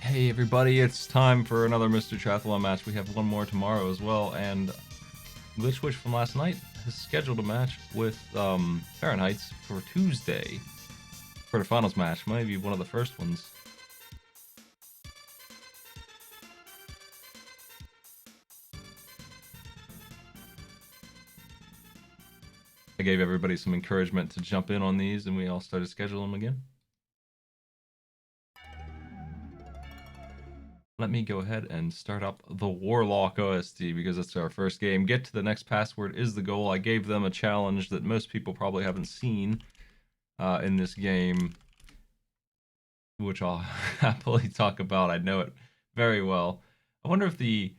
Hey everybody, it's time for another Mr. Triathlon match. We have one more tomorrow as well, and Glitch Witch from last night has scheduled a match with Fahrenheit's for Tuesday for the finals match. Might be one of the first ones. I gave everybody some encouragement to jump in on these, and we all started scheduling them again. Let me go ahead and start up the Warlock OST because it's our first game. Get to the next password is the goal. I gave them a challenge that most people probably haven't seen in this game, which I'll happily talk about. I know it very well. I wonder if the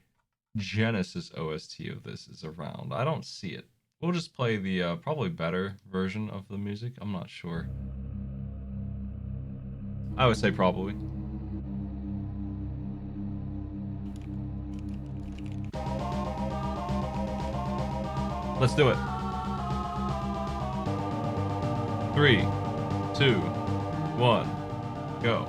Genesis OST of this is around. I don't see it. We'll just play the probably better version of the music. I'm not sure. I would say probably. Let's do it. 3, 2, 1, go.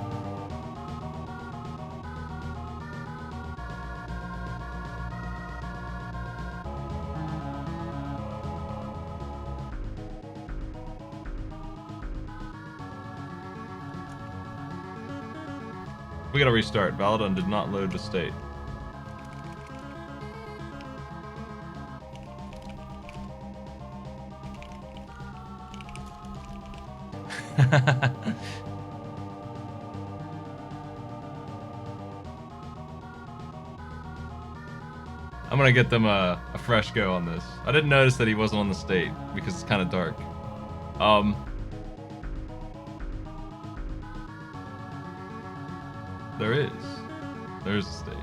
We gotta restart. Validon did not load the state. I'm gonna get them a fresh go on this. I didn't notice that he wasn't on the state because it's kind of dark. There is. There's a state.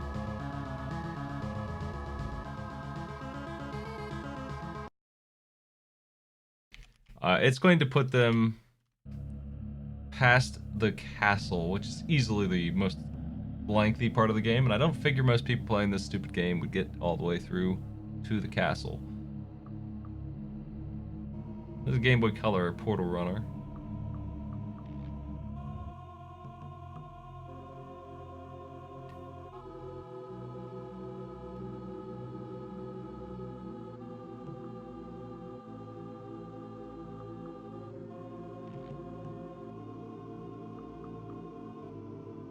It's going to put them past the castle, which is easily the most lengthy part of the game, and I don't figure most people playing this stupid game would get all the way through to the castle. There's a Game Boy Color portal runner.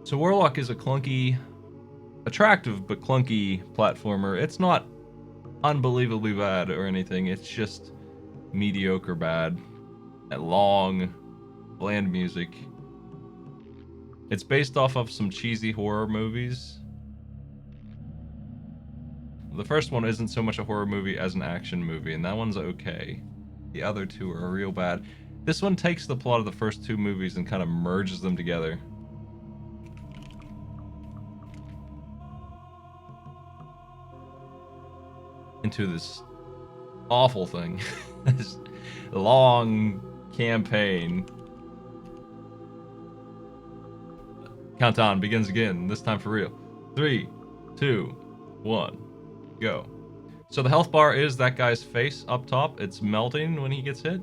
So Warlock is a clunky, attractive but clunky platformer. It's not unbelievably bad or anything. It's just mediocre bad. That long, bland music. It's based off of some cheesy horror movies. The first one isn't so much a horror movie as an action movie, and that one's okay. The other two are real bad. This one takes the plot of the first two movies and kind of merges them together. Into this awful thing. This long campaign. Countdown begins again, this time for real. 3, 2, 1, go. So the health bar is that guy's face up top. It's melting when he gets hit.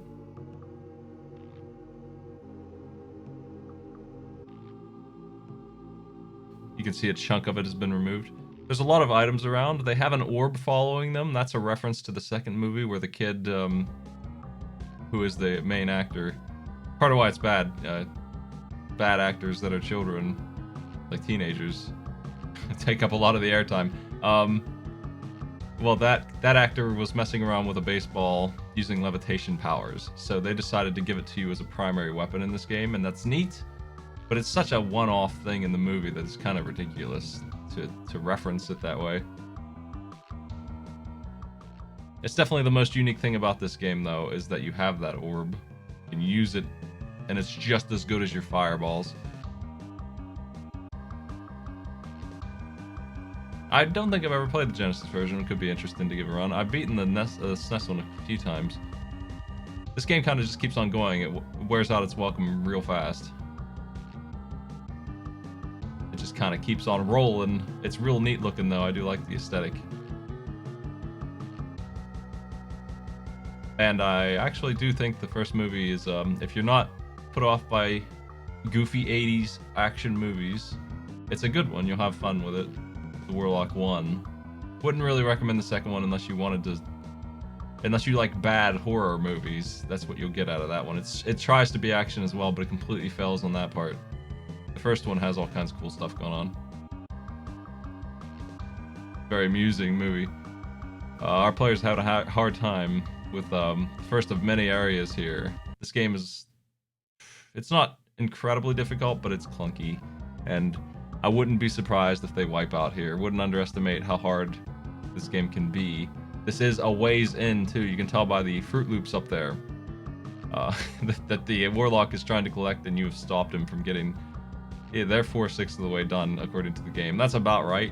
You can see a chunk of it has been removed. There's a lot of items around. They have an orb following them. That's a reference to the second movie where the kid, who is the main actor, part of why it's bad, bad actors that are children, like teenagers, take up a lot of the airtime. Well, that actor was messing around with a baseball using levitation powers, so they decided to give it to you as a primary weapon in this game, and that's neat, but it's such a one-off thing in the movie that it's kind of ridiculous to reference it that way. It's definitely the most unique thing about this game, though, is that you have that orb. You can use it, and it's just as good as your fireballs. I don't think I've ever played the Genesis version. It could be interesting to give a run. I've beaten the SNES one a few times. This game kind of just keeps on going. It wears out its welcome real fast. It just kind of keeps on rolling. It's real neat looking, though. I do like the aesthetic. And I actually do think the first movie is, if you're not put off by goofy 80s action movies, It's a good one. You'll have fun with it. The Warlock 1. Wouldn't really recommend the second one unless you wanted to... Unless you like bad horror movies. That's what you'll get out of that one. It tries to be action as well, but it completely fails on that part. The first one has all kinds of cool stuff going on. Very amusing movie. Our players had a hard time with the first of many areas here. This game is... It's not incredibly difficult, but it's clunky. And I wouldn't be surprised if they wipe out here. Wouldn't underestimate how hard this game can be. This is a ways in, too. You can tell by the Fruit Loops up there that the Warlock is trying to collect, and you have stopped him from getting... Yeah, they're 4/6 of the way done, according to the game. That's about right.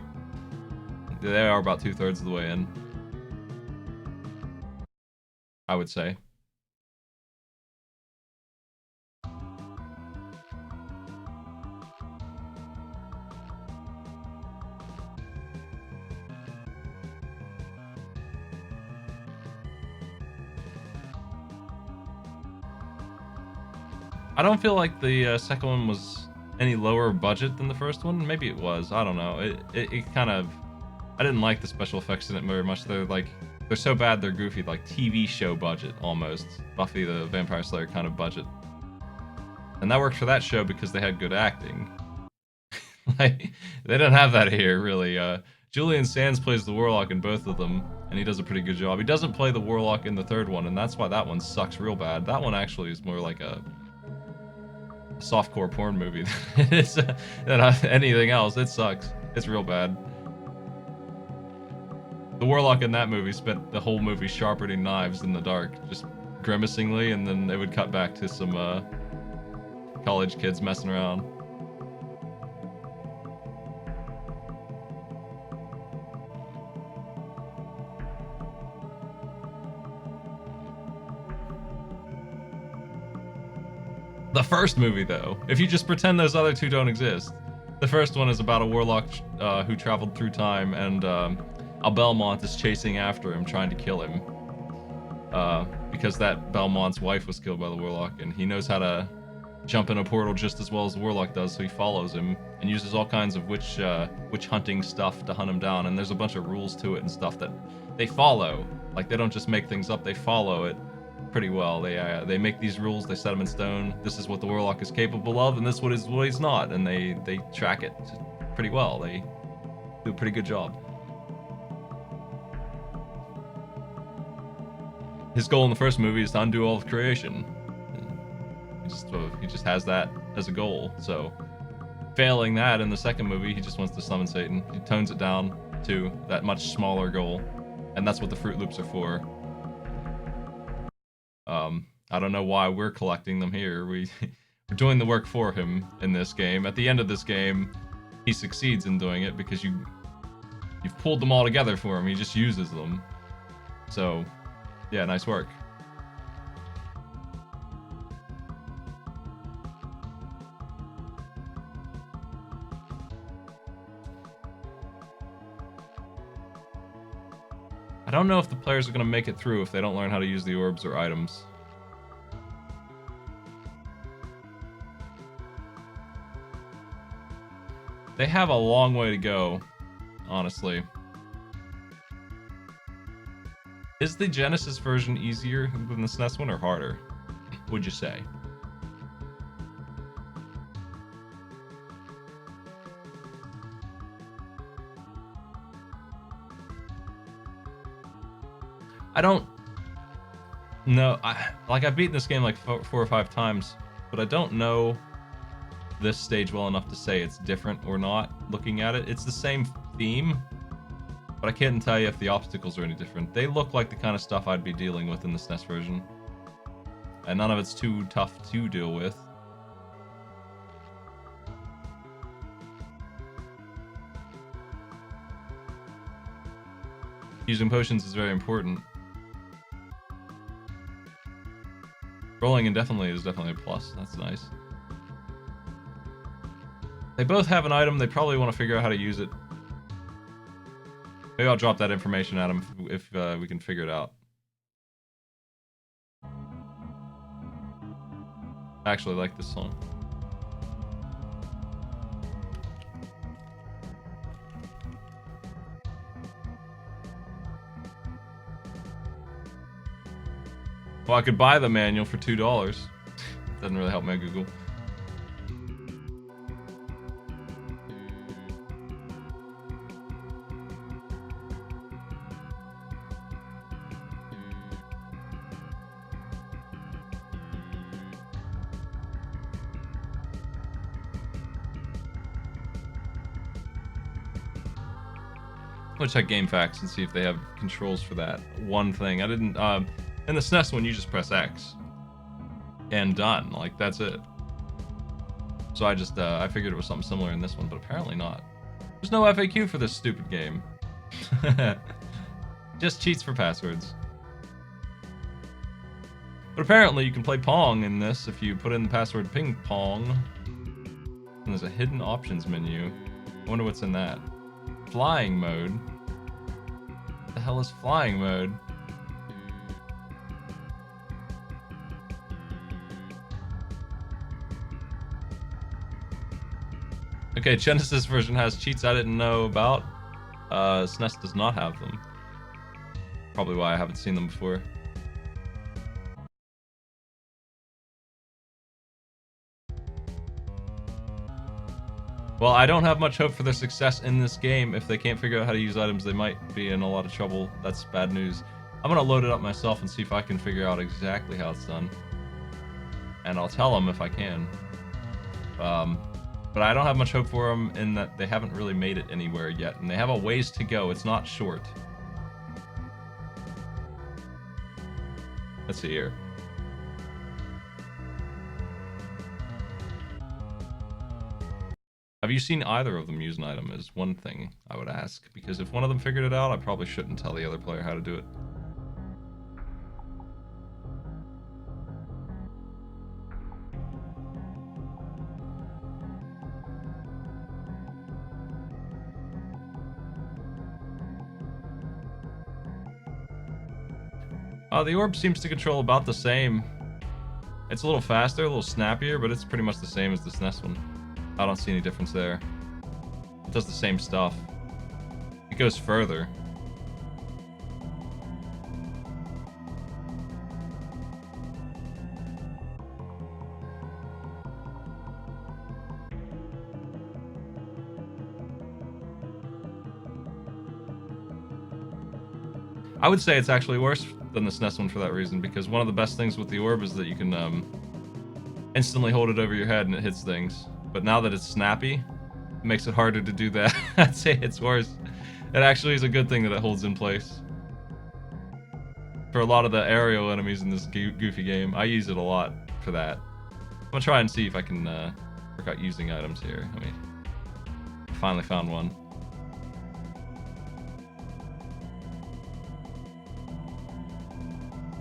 They are about 2/3 of the way in, I would say. I don't feel like the second one was any lower budget than the first one. Maybe it was. I don't know. It kind of... I didn't like the special effects in it very much. They're so bad they're goofy, like TV show budget almost. Buffy the Vampire Slayer kind of budget. And that worked for that show because they had good acting. Like, they don't have that here, really. Julian Sands plays the Warlock in both of them, and he does a pretty good job. He doesn't play the Warlock in the third one, and that's why that one sucks real bad. That one actually is more like a softcore porn movie than anything else. It sucks. It's real bad. The Warlock in that movie spent the whole movie sharpening knives in the dark, just grimacingly, and then it would cut back to some college kids messing around. The first movie, though, if you just pretend those other two don't exist, the first one is about a warlock who traveled through time, and a Belmont is chasing after him, trying to kill him. Because that Belmont's wife was killed by the warlock, and he knows how to jump in a portal just as well as the warlock does, so he follows him and uses all kinds of witch hunting stuff to hunt him down, and there's a bunch of rules to it and stuff that they follow. Like, they don't just make things up, they follow it pretty well. They make these rules, they set them in stone. This is what the warlock is capable of, and this is what he's not, and they track it pretty well. They do a pretty good job. His goal in the first movie is to undo all of creation. He just has that as a goal. So, failing that in the second movie, he just wants to summon Satan. He tones it down to that much smaller goal, and that's what the Fruit Loops are for. I don't know why we're collecting them here. We're doing the work for him in this game. At the end of this game, he succeeds in doing it because you've pulled them all together for him. He just uses them. So, yeah, nice work. I don't know if the players are going to make it through if they don't learn how to use the orbs or items. They have a long way to go, honestly. Is the Genesis version easier than the SNES one, or harder, would you say? I don't know. I've beaten this game like 4 or 5 times, but I don't know this stage well enough to say it's different or not. Looking at it, it's the same theme, but I can't tell you if the obstacles are any different. They look like the kind of stuff I'd be dealing with in the SNES version, and none of it's too tough to deal with. Using potions is very important. Rolling indefinitely is definitely a plus. That's nice. They both have an item. They probably want to figure out how to use it. Maybe I'll drop that information at them if we can figure it out. I actually like this song. Well, I could buy the manual for $2. Doesn't really help my Google. I'm gonna check game facts and see if they have controls for that one thing. I didn't. In the SNES one, you just press X and done. Like that's it. So I just I figured it was something similar in this one, but apparently not. There's no FAQ for this stupid game. Just cheats for passwords. But apparently you can play Pong in this if you put in the password ping pong. And there's a hidden options menu. I wonder what's in that. Flying mode? What the hell is flying mode? Okay, Genesis version has cheats I didn't know about. SNES does not have them. Probably why I haven't seen them before. Well, I don't have much hope for their success in this game. If they can't figure out how to use items, they might be in a lot of trouble. That's bad news. I'm gonna load it up myself and see if I can figure out exactly how it's done. And I'll tell them if I can. But I don't have much hope for them in that they haven't really made it anywhere yet. And they have a ways to go. It's not short. Let's see here. Have you seen either of them use an item is one thing I would ask. Because if one of them figured it out, I probably shouldn't tell the other player how to do it. The orb seems to control about the same. It's a little faster, a little snappier, but it's pretty much the same as the SNES one. I don't see any difference there. It does the same stuff. It goes further. I would say it's actually worse than the SNES one for that reason, because one of the best things with the orb is that you can instantly hold it over your head and it hits things. But now that it's snappy, it makes it harder to do that. I'd say it's worse. It actually is a good thing that it holds in place. For a lot of the aerial enemies in this goofy game, I use it a lot for that. I'm gonna try and see if I can work out using items here. I mean, I finally found one.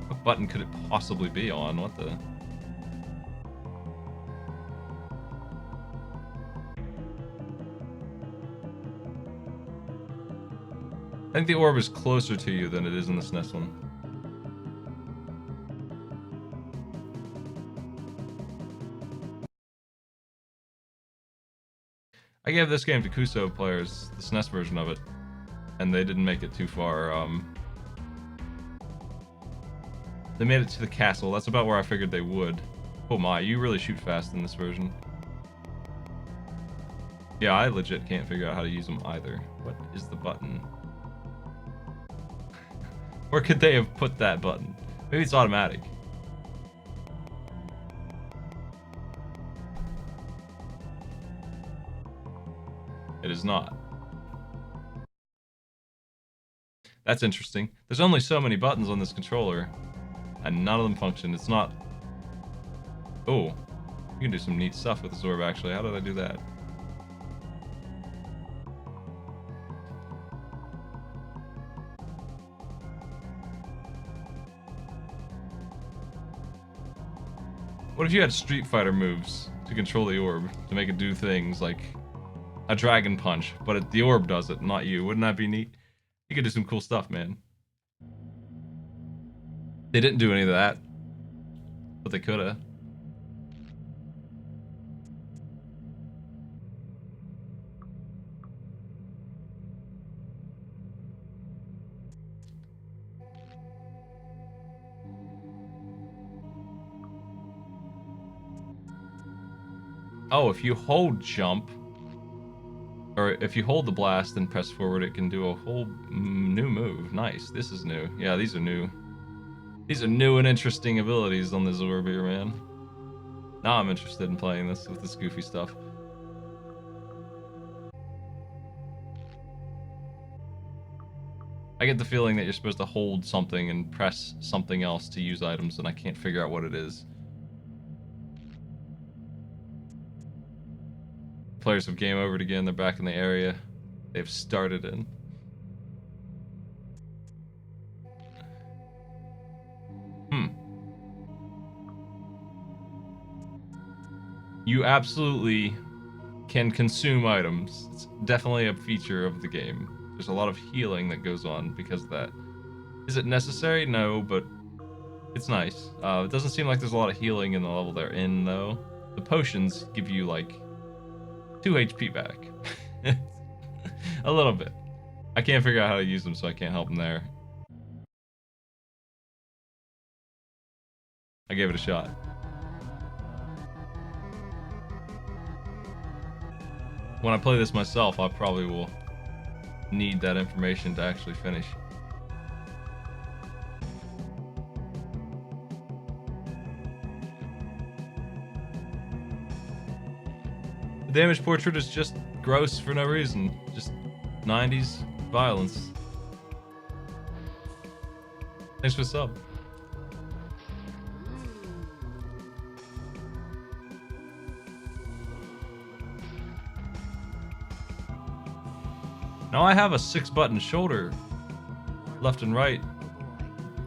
What button could it possibly be on? What the... I think the orb is closer to you than it is in the SNES one. I gave this game to Kuso players, the SNES version of it, and they didn't make it too far. They made it to the castle. That's about where I figured they would. Oh my, you really shoot fast in this version. Yeah, I legit can't figure out how to use them either. What is the button? Where could they have put that button? Maybe it's automatic. It is not. That's interesting. There's only so many buttons on this controller, and none of them function. It's not... Oh, you can do some neat stuff with this orb, actually. How did I do that? What if you had Street Fighter moves to control the orb, to make it do things like a dragon punch, but the orb does it, not you? Wouldn't that be neat? You could do some cool stuff, man. They didn't do any of that, but they coulda. Oh, if you hold jump, or if you hold the blast and press forward, it can do a whole new move. Nice. This is new. Yeah, these are new. These are new and interesting abilities on the Zorbeer, man. Now I'm interested in playing this with this goofy stuff. I get the feeling that you're supposed to hold something and press something else to use items, and I can't figure out what it is. Players have game overed again. They're back in the area they've started in. You absolutely can consume items. It's definitely a feature of the game. There's a lot of healing that goes on because of that. Is it necessary? No, but it's nice. It doesn't seem like there's a lot of healing in the level they're in, though. The potions give you, like, 2 HP back. A little bit. I can't figure out how to use them, so I can't help them there. I gave it a shot. When I play this myself, I probably will need that information to actually finish. The damage portrait is just gross for no reason. Just 90s violence. Thanks for the sub. Now I have a 6-button shoulder left and right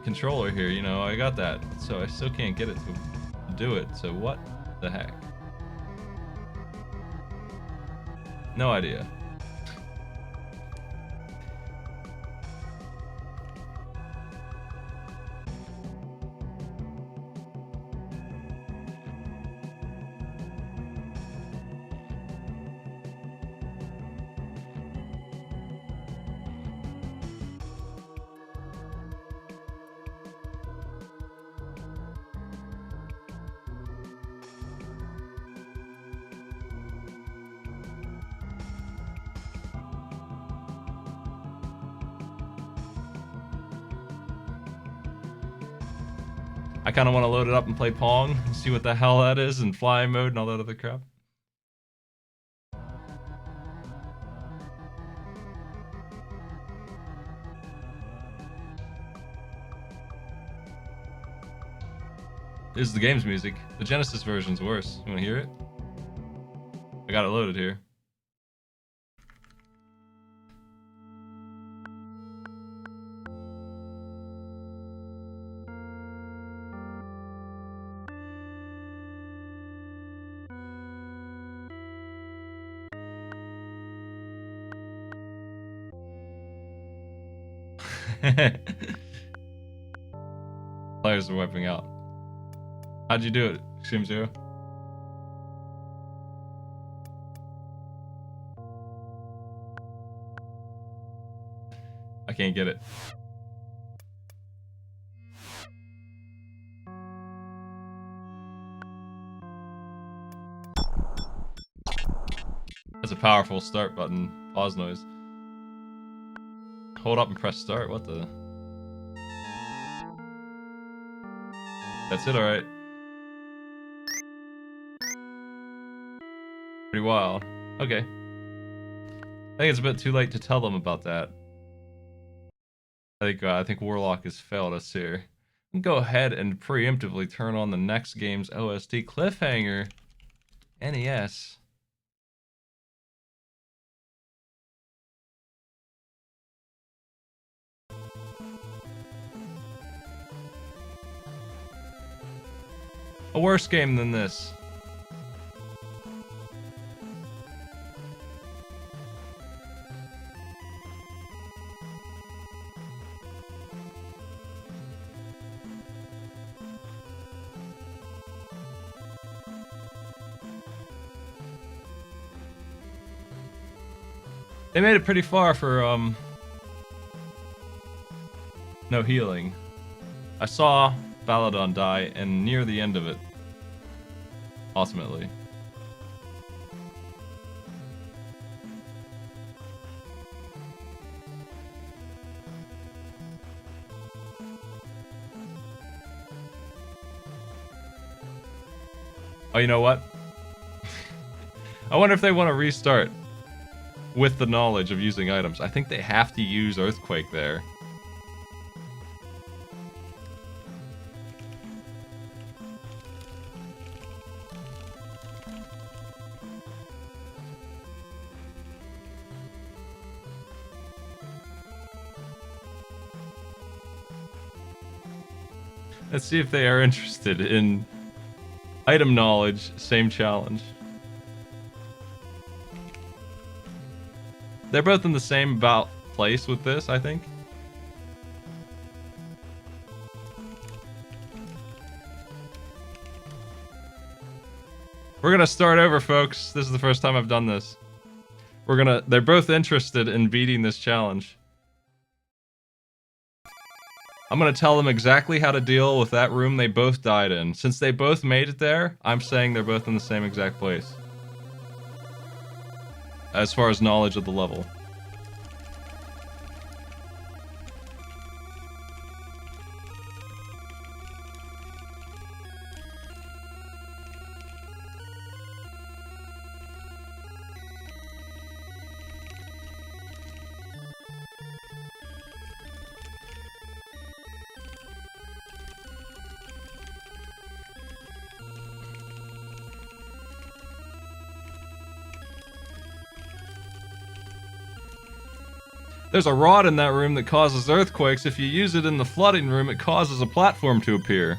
controller here, you know, I got that. So I still can't get it to do it. So what the heck? No idea. I kind of want to load it up and play Pong, see what the hell that is, and fly mode and all that other crap. This is the game's music. The Genesis version's worse. You want to hear it? I got it loaded here. Players are wiping out. How'd you do it, Extreme Zero? I can't get it. That's a powerful start button. Pause noise. Hold up and press start. What the? That's it, alright. Pretty wild. Okay. I think it's a bit too late to tell them about that. I think Warlock has failed us here. Go ahead and preemptively turn on the next game's OST cliffhanger. NES. A worse game than this. They made it pretty far for, no healing. I saw Validon die, and near the end of it, ultimately. Oh, you know what? I wonder if they want to restart with the knowledge of using items. I think they have to use Earthquake there. Let's see if they are interested in item knowledge, same challenge. They're both in the same about place with this, I think. We're gonna start over, folks. This is the first time I've done this. They're both interested in beating this challenge. I'm gonna tell them exactly how to deal with that room they both died in. Since they both made it there, I'm saying they're both in the same exact place. As far as knowledge of the level. There's a rod in that room that causes earthquakes. If you use it in the flooding room, it causes a platform to appear.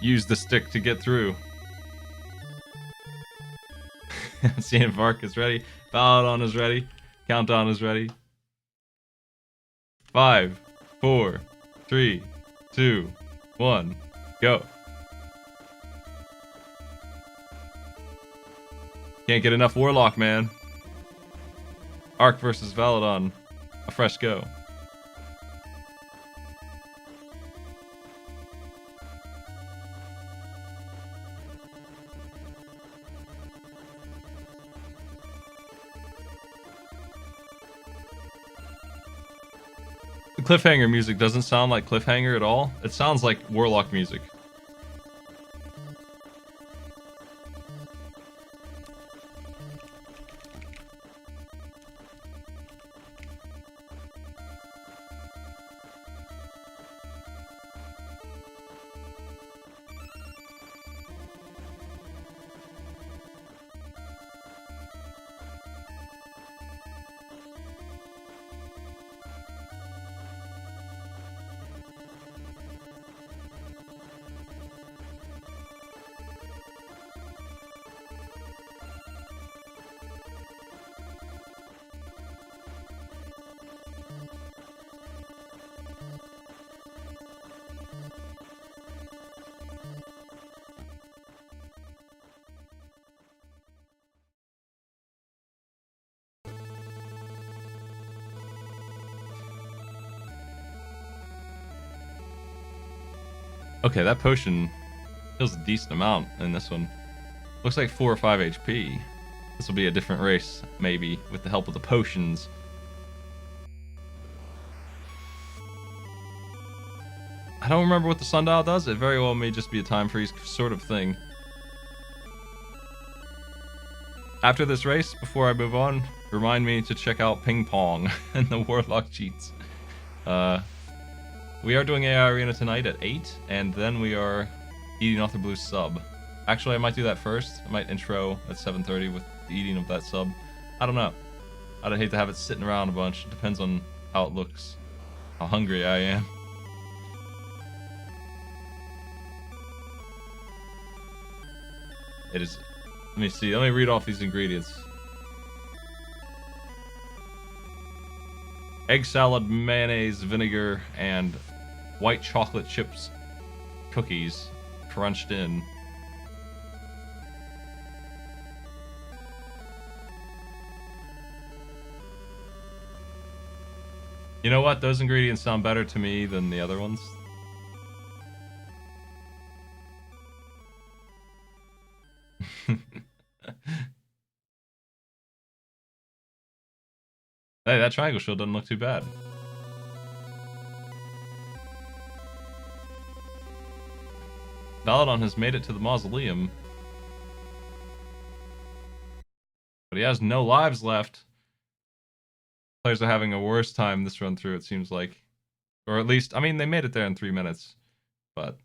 Use the stick to get through. Seeing if Arc is ready. Validon is ready. Countdown is ready. 5, 4, 3, 2, 1, go. Can't get enough Warlock, man. Arc versus Validon. A fresh go. The cliffhanger music doesn't sound like cliffhanger at all. It sounds like Warlock music. Okay, that potion heals a decent amount in this one. Looks like 4 or 5 HP. This will be a different race, maybe, with the help of the potions. I don't remember what the sundial does. It very well may just be a time freeze sort of thing. After this race, before I move on, remind me to check out Ping Pong and the Warlock cheats. We are doing AI Arena tonight at 8, and then we are eating off the blue sub. Actually, I might do that first. I might intro at 7:30 with the eating of that sub. I don't know. I'd hate to have it sitting around a bunch. It depends on how it looks, how hungry I am. It is. Let me see. Let me read off these ingredients. Egg salad, mayonnaise, vinegar, and white chocolate chips cookies crunched in. You know what? Those ingredients sound better to me than the other ones. Hey, that triangle shield doesn't look too bad. Validon has made it to the mausoleum. But he has no lives left. Players are having a worse time this run through, it seems like. Or at least, I mean, they made it there in 3 minutes. But...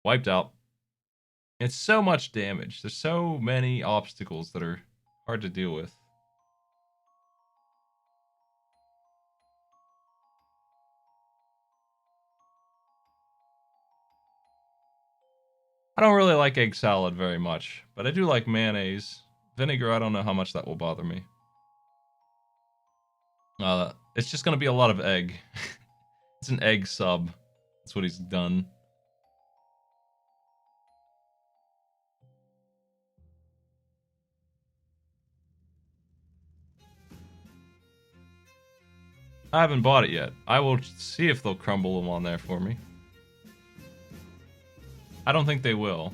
wiped out. It's so much damage. There's so many obstacles that are hard to deal with. I don't really like egg salad very much, but I do like mayonnaise. Vinegar, I don't know how much that will bother me. It's just gonna be a lot of egg. It's an egg sub. That's what he's done. I haven't bought it yet. I will see if they'll crumble them on there for me. I don't think they will.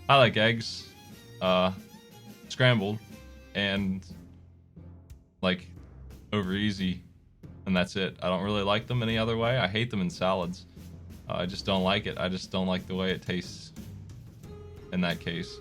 I like eggs, scrambled, and like over easy, and that's it. I don't really like them any other way. I hate them in salads. I just don't like it. I just don't like the way it tastes in that case.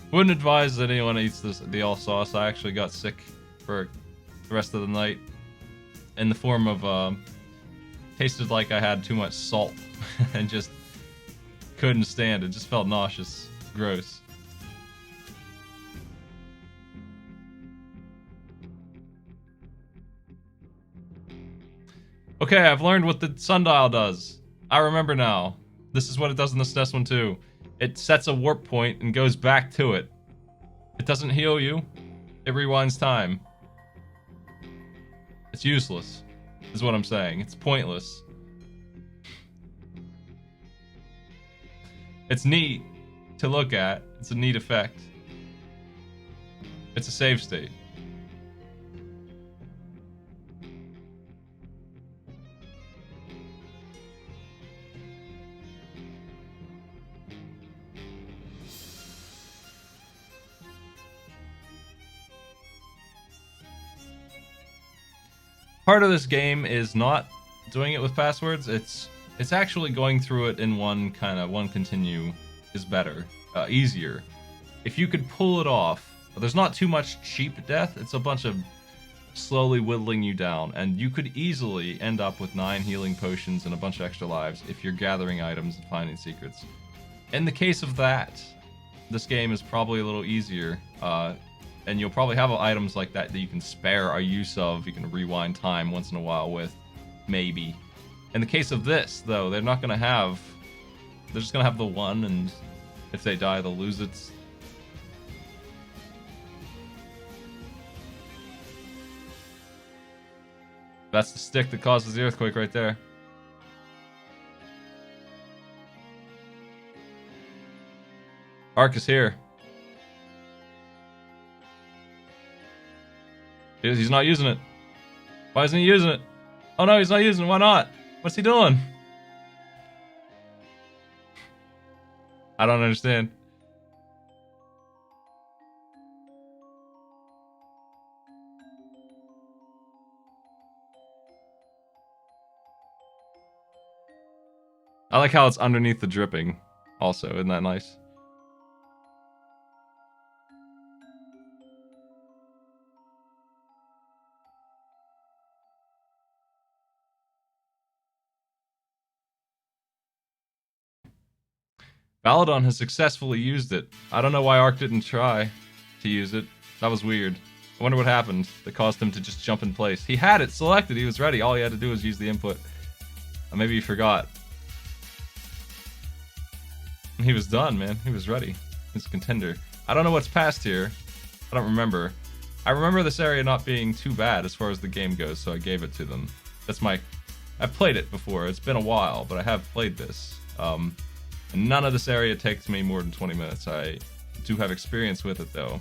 Wouldn't advise that anyone eats the all sauce. I actually got sick for the rest of the night in the form of tasted like I had too much salt and just couldn't stand it. Just felt nauseous, gross. Okay, I've learned what the sundial does. I remember now. This is what it does in the SNES one too. It sets a warp point and goes back to it. It doesn't heal you. It rewinds time. It's useless, is what I'm saying. It's pointless. It's neat to look at. It's a neat effect. It's a save state. Part of this game is not doing it with passwords. It's actually going through it in one continue is better, easier. If you could pull it off, there's not too much cheap death. It's a bunch of slowly whittling you down, and you could easily end up with 9 healing potions and a bunch of extra lives if you're gathering items and finding secrets. In the case of that, this game is probably a little easier. And you'll probably have items like that that you can spare a use of. You can rewind time once in a while with, maybe. In the case of this, though, they're not going to have... They're just going to have the one, and if they die, they'll lose it. That's the stick that causes the earthquake right there. Arc is here. He's not using it. Why isn't he using it? Oh no, he's not using it. Why not? What's he doing? I don't understand. I like how it's underneath the dripping also. Isn't that nice? Validon has successfully used it. I don't know why Arc didn't try to use it. That was weird. I wonder what happened that caused him to just jump in place. He had it selected. He was ready. All he had to do was use the input. Or maybe he forgot. He was done, man. He was ready. He's a contender. I don't know what's past here. I don't remember. I remember this area not being too bad as far as the game goes, so I gave it to them. That's my... I've played it before. It's been a while, but I have played this. And none of this area takes me more than 20 minutes. I do have experience with it, though.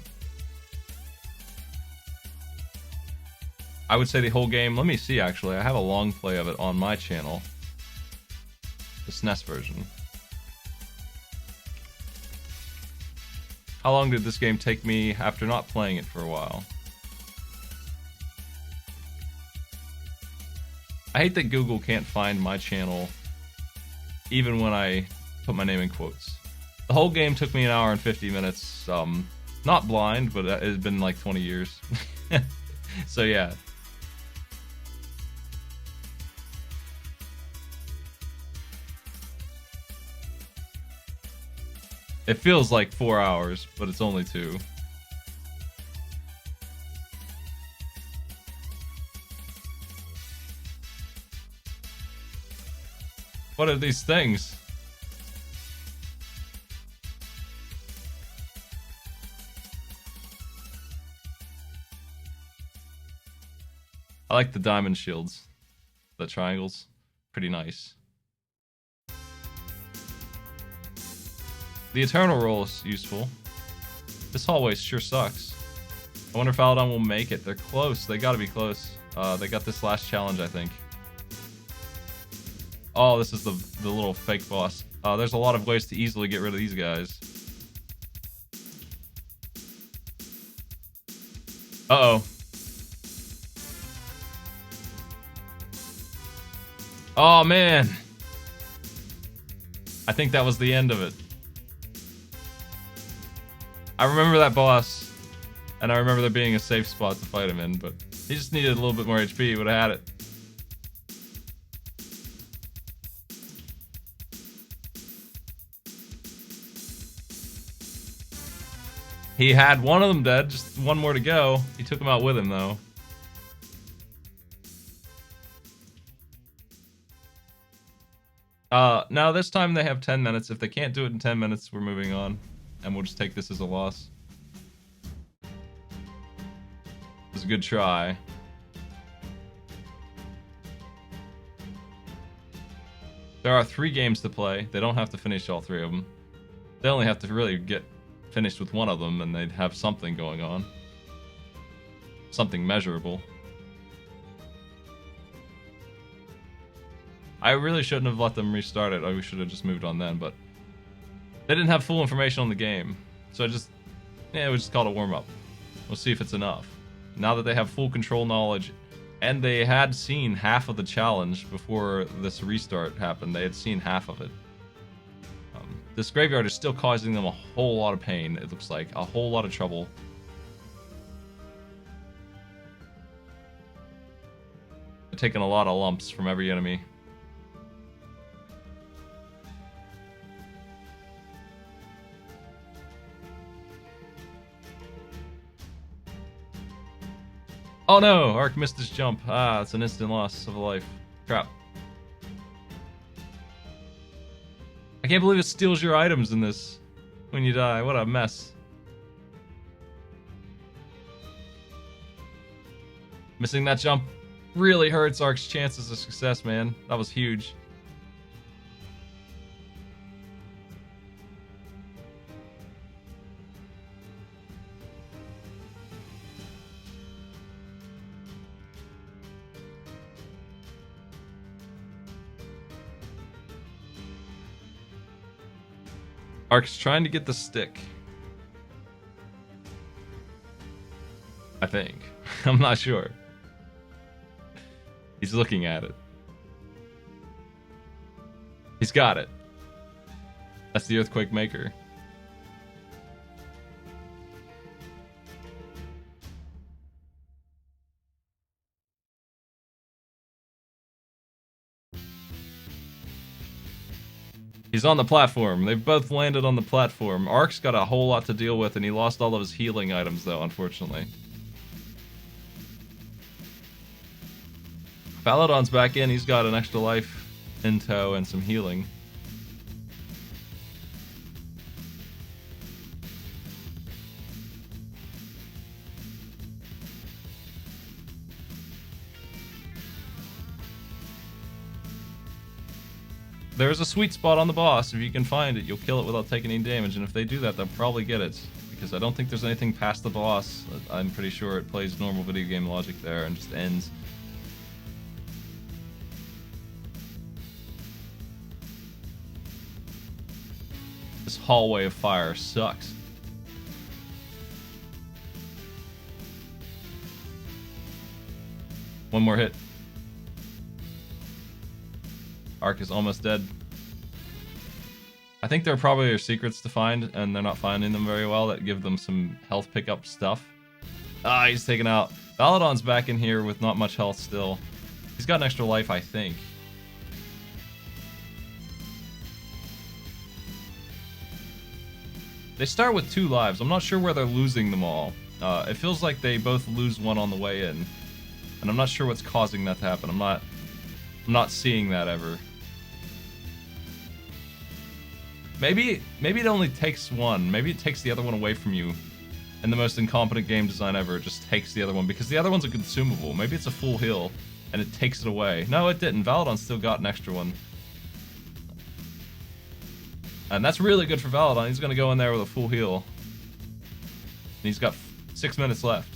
I would say the whole game... Let me see, actually. I have a long play of it on my channel. The SNES version. How long did this game take me after not playing it for a while? I hate that Google can't find my channel even when I put my name in quotes. The whole game took me 1 hour and 50 minutes. Not blind, but it's been like 20 years. So yeah. It feels like 4 hours, but it's only 2. What are these things? I like the diamond shields. The triangles. Pretty nice. The Eternal roll is useful. This hallway sure sucks. I wonder if Validon will make it. They're close. They gotta be close. They got this last challenge, I think. Oh, this is the little fake boss. There's a lot of ways to easily get rid of these guys. Uh-oh. Oh, man. I think that was the end of it. I remember that boss, and I remember there being a safe spot to fight him in, but he just needed a little bit more HP. He would have had it. He had one of them dead, just one more to go. He took him out with him, though. Now this time they have 10 minutes. If they can't do it in 10 minutes, we're moving on. And we'll just take this as a loss. It was a good try. There are 3 games to play. They don't have to finish all 3 of them. They only have to really get finished with one of them, and they'd have something going on. Something measurable. I really shouldn't have let them restart it. We should have just moved on then, but they didn't have full information on the game. So we just called it a warm-up. We'll see if it's enough. Now that they have full control knowledge, and they had seen half of the challenge before this restart happened. They had seen half of it. This graveyard is still causing them a whole lot of pain, it looks like. A whole lot of trouble. They're taking a lot of lumps from every enemy. Oh no! Arc missed his jump. Ah, it's an instant loss of a life. Crap. I can't believe it steals your items in this when you die. What a mess. Missing that jump really hurts Arc's chances of success, man. That was huge. Arc's trying to get the stick. I think. I'm not sure. He's looking at it. He's got it. That's the Earthquake Maker. He's on the platform. They've both landed on the platform. Arc's got a whole lot to deal with, and he lost all of his healing items, though, unfortunately. Validon's back in. He's got an extra life in tow and some healing. There's a sweet spot on the boss. If you can find it, you'll kill it without taking any damage. And if they do that, they'll probably get it. Because I don't think there's anything past the boss. I'm pretty sure it plays normal video game logic there and just ends. This hallway of fire sucks. One more hit. Arc is almost dead. I think there probably are secrets to find, and they're not finding them very well that give them some health pickup stuff. Ah, he's taken out. Validon's back in here with not much health still. He's got an extra life, I think. They start with 2 lives. I'm not sure where they're losing them all. It feels like they both lose one on the way in. And I'm not sure what's causing that to happen. I'm not seeing that ever. Maybe it only takes one. Maybe it takes the other one away from you. And the most incompetent game design ever, it just takes the other one. Because the other one's a consumable. Maybe it's a full heal, and it takes it away. No, it didn't. Validon still got an extra one. And that's really good for Validon. He's going to go in there with a full heal. And he's got 6 minutes left.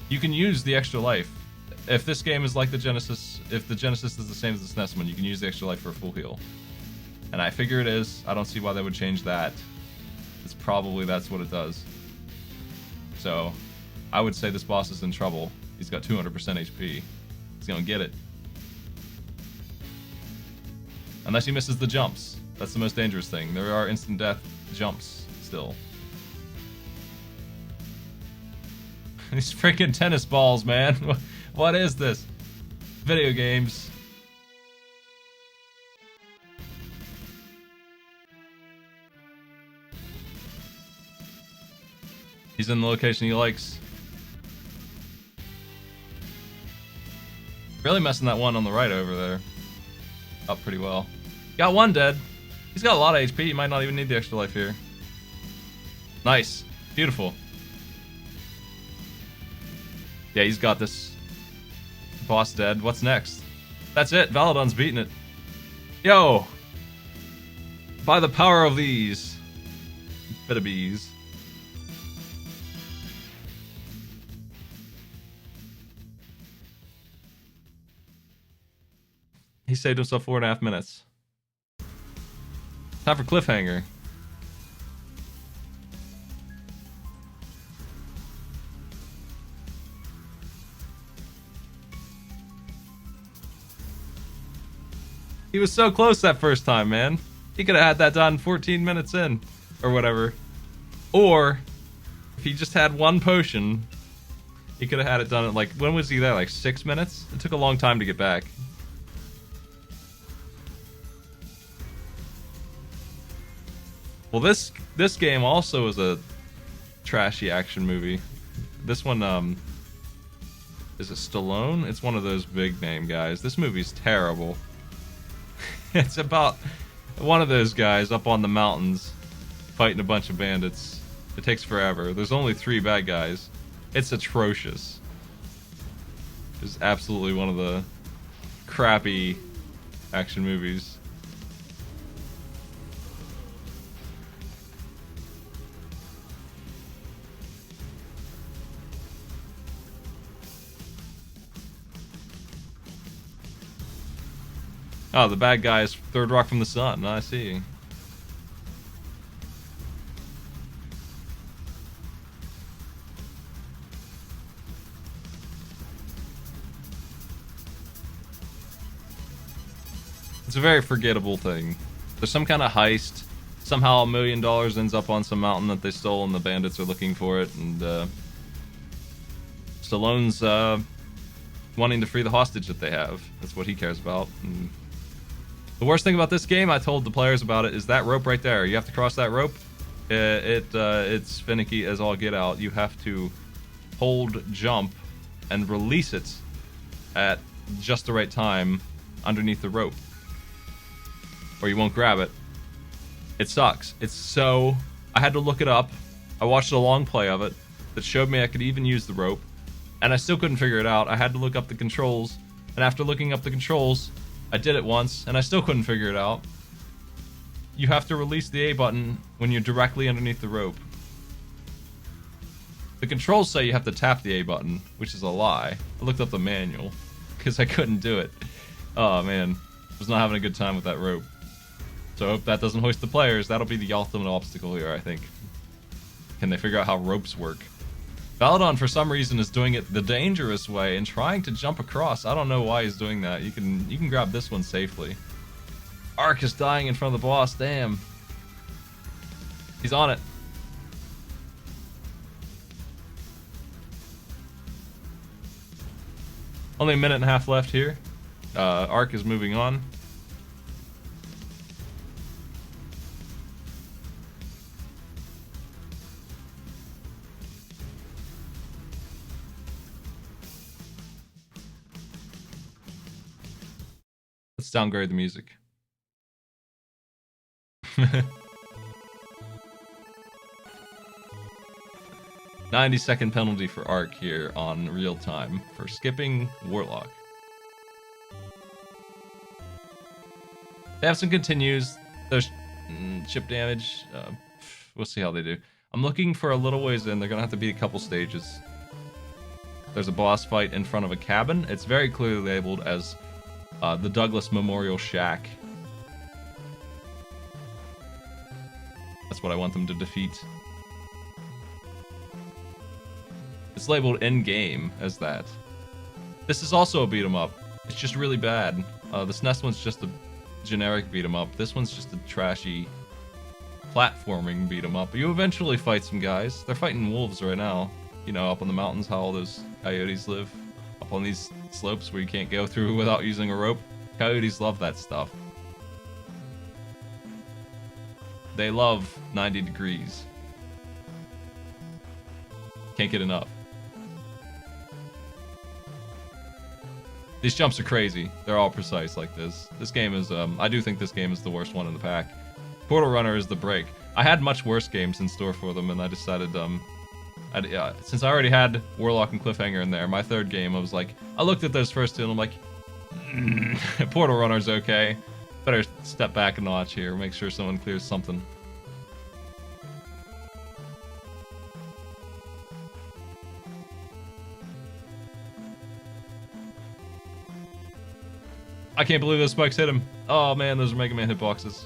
You can use the extra life. If this game is like the Genesis, if the Genesis is the same as the SNES one, you can use the extra life for a full heal. And I figure it is. I don't see why they would change that. It's probably that's what it does. So, I would say this boss is in trouble. He's got 200% HP. He's gonna get it. Unless he misses the jumps. That's the most dangerous thing. There are instant death jumps still. These freaking tennis balls, man. What is this? Video games. He's in the location he likes. Really messing that one on the right over there up pretty well. Got one dead. He's got a lot of HP. He might not even need the extra life here. Nice. Beautiful. Yeah, he's got this. Boss dead. What's next? That's it. Validon's beating it. Yo! By the power of these. Bit of bees. He saved himself 4.5 minutes. Time for cliffhanger. He was so close that first time, man. He could have had that done 14 minutes in, or whatever. Or, if he just had one potion, he could have had it done at like, when was he there? Like 6 minutes? It took a long time to get back. Well, this game also is a trashy action movie. This one, is it Stallone? It's one of those big name guys. This movie's terrible. It's about one of those guys up on the mountains fighting a bunch of bandits. It takes forever. There's only 3 bad guys. It's atrocious. It's absolutely one of the crappy action movies. Oh, the bad guy is Third Rock from the Sun. I see. It's a very forgettable thing. There's some kind of heist. Somehow $1 million ends up on some mountain that they stole and the bandits are looking for it. And Stallone's wanting to free the hostage that they have. That's what he cares about. And The worst thing about this game, I told the players about it, is that rope right there. You have to cross that rope. It's finicky as all get out. You have to hold jump and release it at just the right time underneath the rope, or you won't grab it. It sucks. It's so... I had to look it up. I watched a long play of it that showed me I could even use the rope, and I still couldn't figure it out. I had to look up the controls, and after looking up the controls, I did it once, and I still couldn't figure it out. You have to release the A button when you're directly underneath the rope. The controls say you have to tap the A button, which is a lie. I looked up the manual, because I couldn't do it. Oh man, I was not having a good time with that rope. So I hope that doesn't hoist the players. That'll be the ultimate obstacle here, I think. Can they figure out how ropes work? Validon, for some reason, is doing it the dangerous way and trying to jump across. I don't know why he's doing that. You can grab this one safely. Arc is dying in front of the boss. Damn. He's on it. Only a minute and a half left here. Arc is moving on. Let's downgrade the music. 90-second penalty for Arc here on real time for skipping Warlock. They have some continues. There's chip damage. We'll see how they do. I'm looking for a little ways in. They're gonna have to beat a couple stages. There's a boss fight in front of a cabin. It's very clearly labeled as the Douglas Memorial Shack. That's what I want them to defeat. It's labeled in-game as that. This is also a beat-em-up. It's just really bad. This next one's just a generic beat-em-up. This one's just a trashy platforming beat-em-up. You eventually fight some guys. They're fighting wolves right now. You know, up on the mountains, how all those coyotes live. Up on these slopes where you can't go through without using a rope. Coyotes love that stuff. They love 90 degrees. Can't get enough. These jumps are crazy. They're all precise like this. This game is, I do think this game is the worst one in the pack. Portal Runner is the break. I had much worse games in store for them, and I decided, since I already had Warlock and Cliffhanger in there, my third game, I was like, I looked at those first two, and I'm like, Portal Runner's okay. Better step back a notch here, make sure someone clears something. I can't believe those spikes hit him. Oh man, those are Mega Man hitboxes.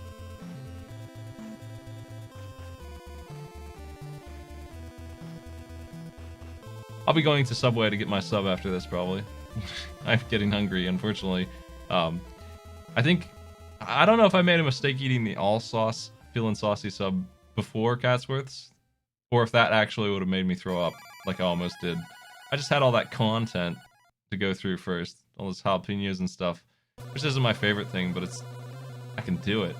I'll be going to Subway to get my sub after this, probably. I'm getting hungry, unfortunately. I don't know if I made a mistake eating the all sauce, feeling saucy sub before Catsworth's, or if that actually would have made me throw up, like I almost did. I just had all that content to go through first, all those jalapenos and stuff. Which isn't my favorite thing, but I can do it.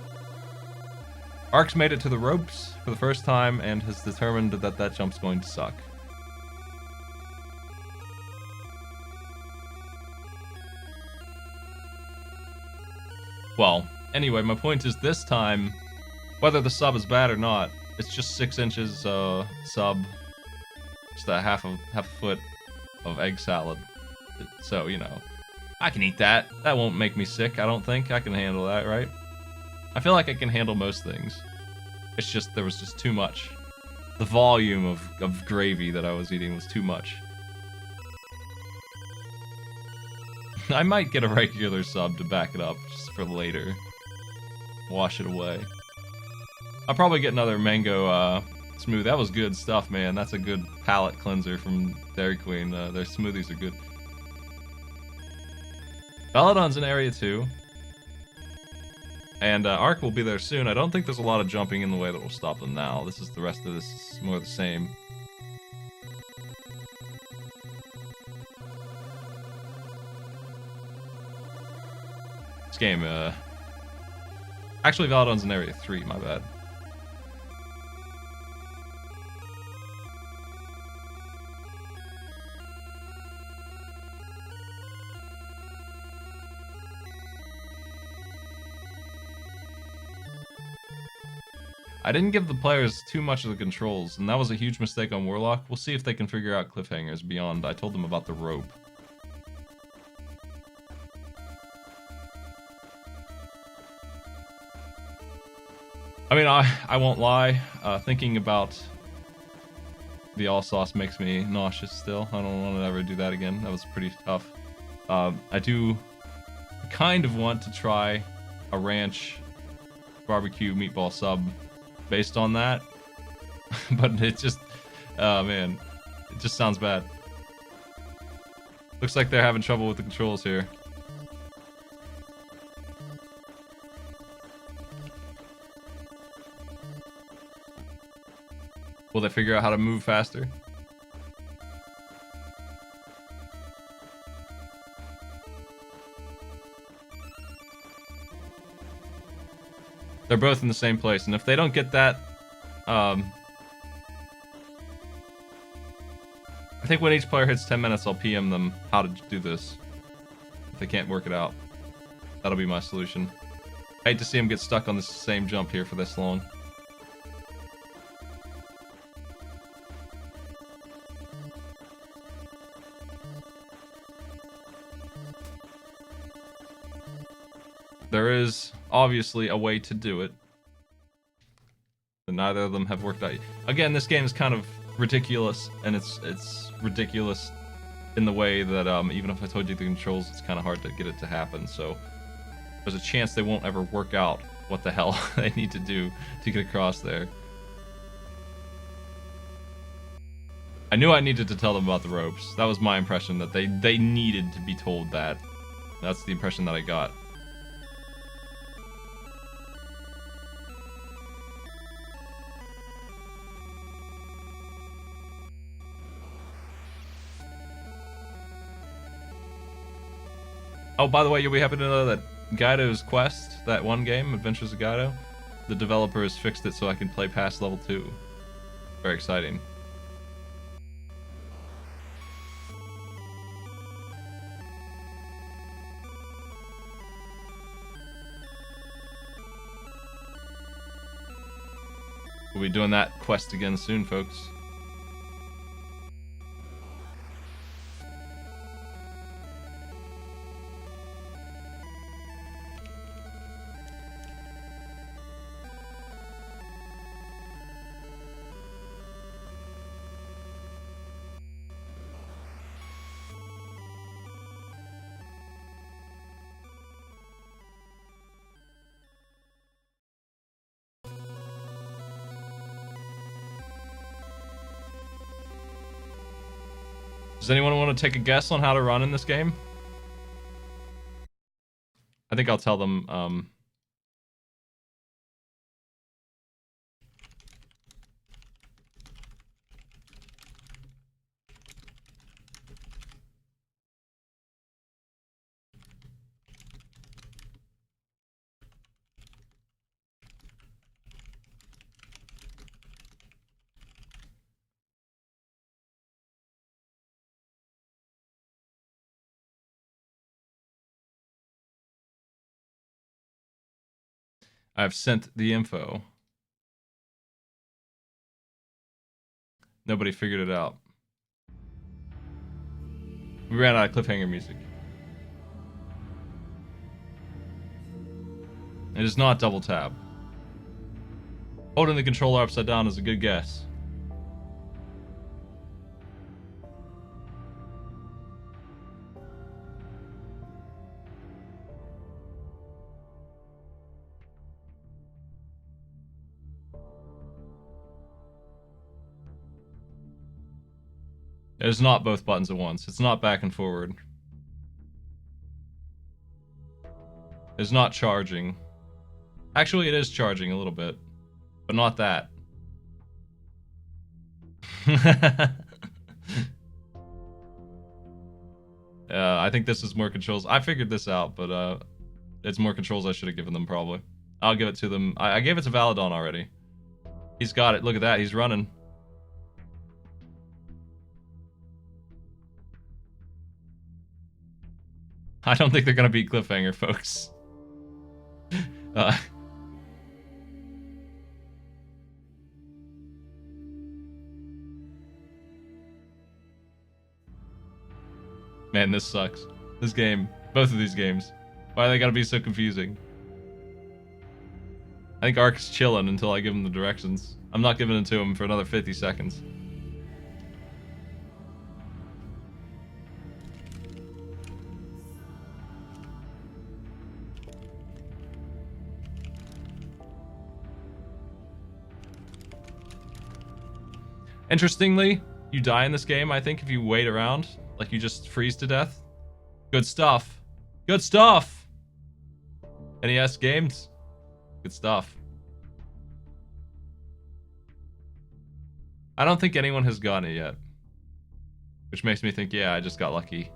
Arc's made it to the ropes for the first time and has determined that that jump's going to suck. Well, anyway, my point is this time, whether the sub is bad or not, it's just 6 inches sub, just a half a foot of egg salad. So, you know, I can eat that. That won't make me sick, I don't think. I can handle that, right? I feel like I can handle most things. It's just, there was just too much. The volume of gravy that I was eating was too much. I might get a regular sub to back it up, just for later. Wash it away. I'll probably get another mango smoothie. That was good stuff, man. That's a good palate cleanser from Dairy Queen. Their smoothies are good. Validon's in Area 2. And Arc will be there soon. I don't think there's a lot of jumping in the way that will stop them now. This is the rest of this is more the same. This game, Actually, Validon's in area 3, my bad. I didn't give the players too much of the controls, and that was a huge mistake on Warlock. We'll see if they can figure out cliffhangers beyond. I told them about the rope. I mean, I won't lie. Thinking about the all sauce makes me nauseous still. I don't want to ever do that again. That was pretty tough. I do kind of want to try a ranch barbecue meatball sub based on that, but it just, oh man, it just sounds bad. Looks like they're having trouble with the controls here. Will they figure out how to move faster? They're both in the same place, and if they don't get that, I think when each player hits 10 minutes, I'll PM them how to do this. If they can't work it out, that'll be my solution. I hate to see them get stuck on the same jump here for this long. There is obviously a way to do it, but neither of them have worked out. Again, this game is kind of ridiculous, and it's ridiculous in the way that even if I told you the controls, it's kind of hard to get it to happen. So there's a chance they won't ever work out what the hell they need to do to get across there. I knew I needed to tell them about the ropes. That was my impression, that they needed to be told that. That's the impression that I got. Oh, by the way, you'll be happy to know that Guido's Quest, that one game, Adventures of Guido, the developers fixed it so I can play past level 2. Very exciting. We'll be doing that quest again soon, folks. Does anyone want to take a guess on how to run in this game? I think I'll tell them, I've sent the info. Nobody figured it out. We ran out of cliffhanger music. It is not double tap. Holding the controller upside down is a good guess. It is not both buttons at once. It's not back and forward. It's not charging. Actually, it is charging a little bit, but not that. I think this is more controls. I figured this out, but it's more controls I should have given them, probably. I'll give it to them. I gave it to Validon already. He's got it. Look at that. He's running. I don't think they're going to beat Cliffhanger, folks. Man, this sucks. This game. Both of these games. Why are they gotta be so confusing? I think Arc's chilling until I give him the directions. I'm not giving it to him for another 50 seconds. Interestingly, you die in this game, I think, if you wait around. Like, you just freeze to death. Good stuff. Good stuff! NES games. Good stuff. I don't think anyone has gotten it yet. Which makes me think, yeah, I just got lucky.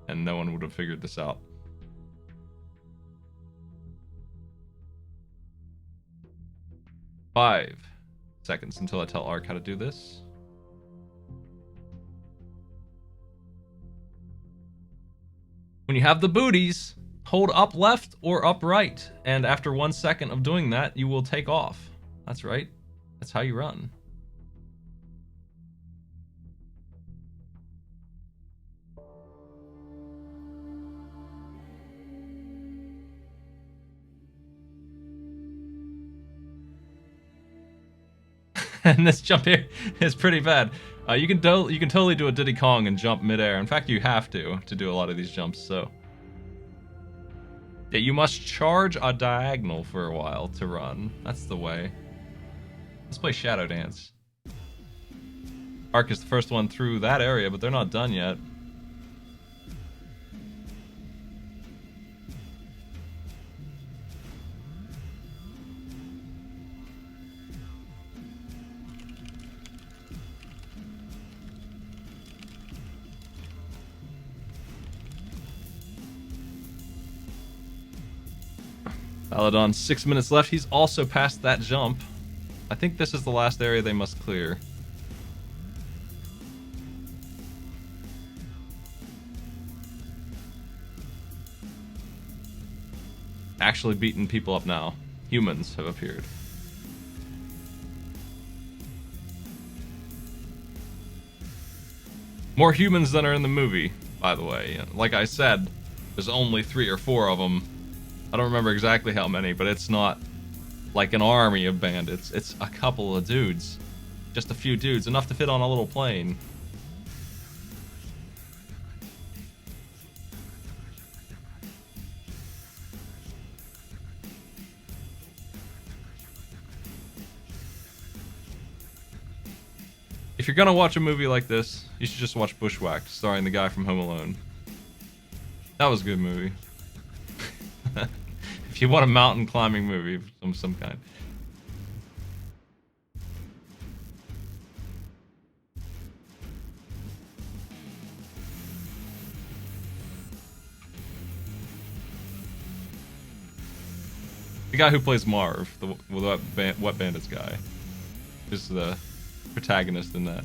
And no one would have figured this out. Five seconds until I tell Arc how to do this. When you have the booties, hold up left or up right, and after 1 second of doing that, you will take off. That's right. That's how you run. And this jump here is pretty bad. You can totally do a Diddy Kong and jump midair. In fact, you have to do a lot of these jumps. So yeah, you must charge a diagonal for a while to run. That's the way. Let's play Shadow Dance. Arc is the first one through that area, but they're not done yet. Validon, 6 minutes left. He's also past that jump. I think this is the last area they must clear. Actually beating people up now. Humans have appeared. More humans than are in the movie, by the way. Like I said, there's only 3 or 4 of them. I don't remember exactly how many, but it's not like an army of bandits. It's a couple of dudes. Just a few dudes, enough to fit on a little plane. If you're gonna watch a movie like this, you should just watch Bushwhacked, starring the guy from Home Alone. That was a good movie. If you want a mountain climbing movie of some kind. The guy who plays Marv, the Wet Bandits guy, is the protagonist in that.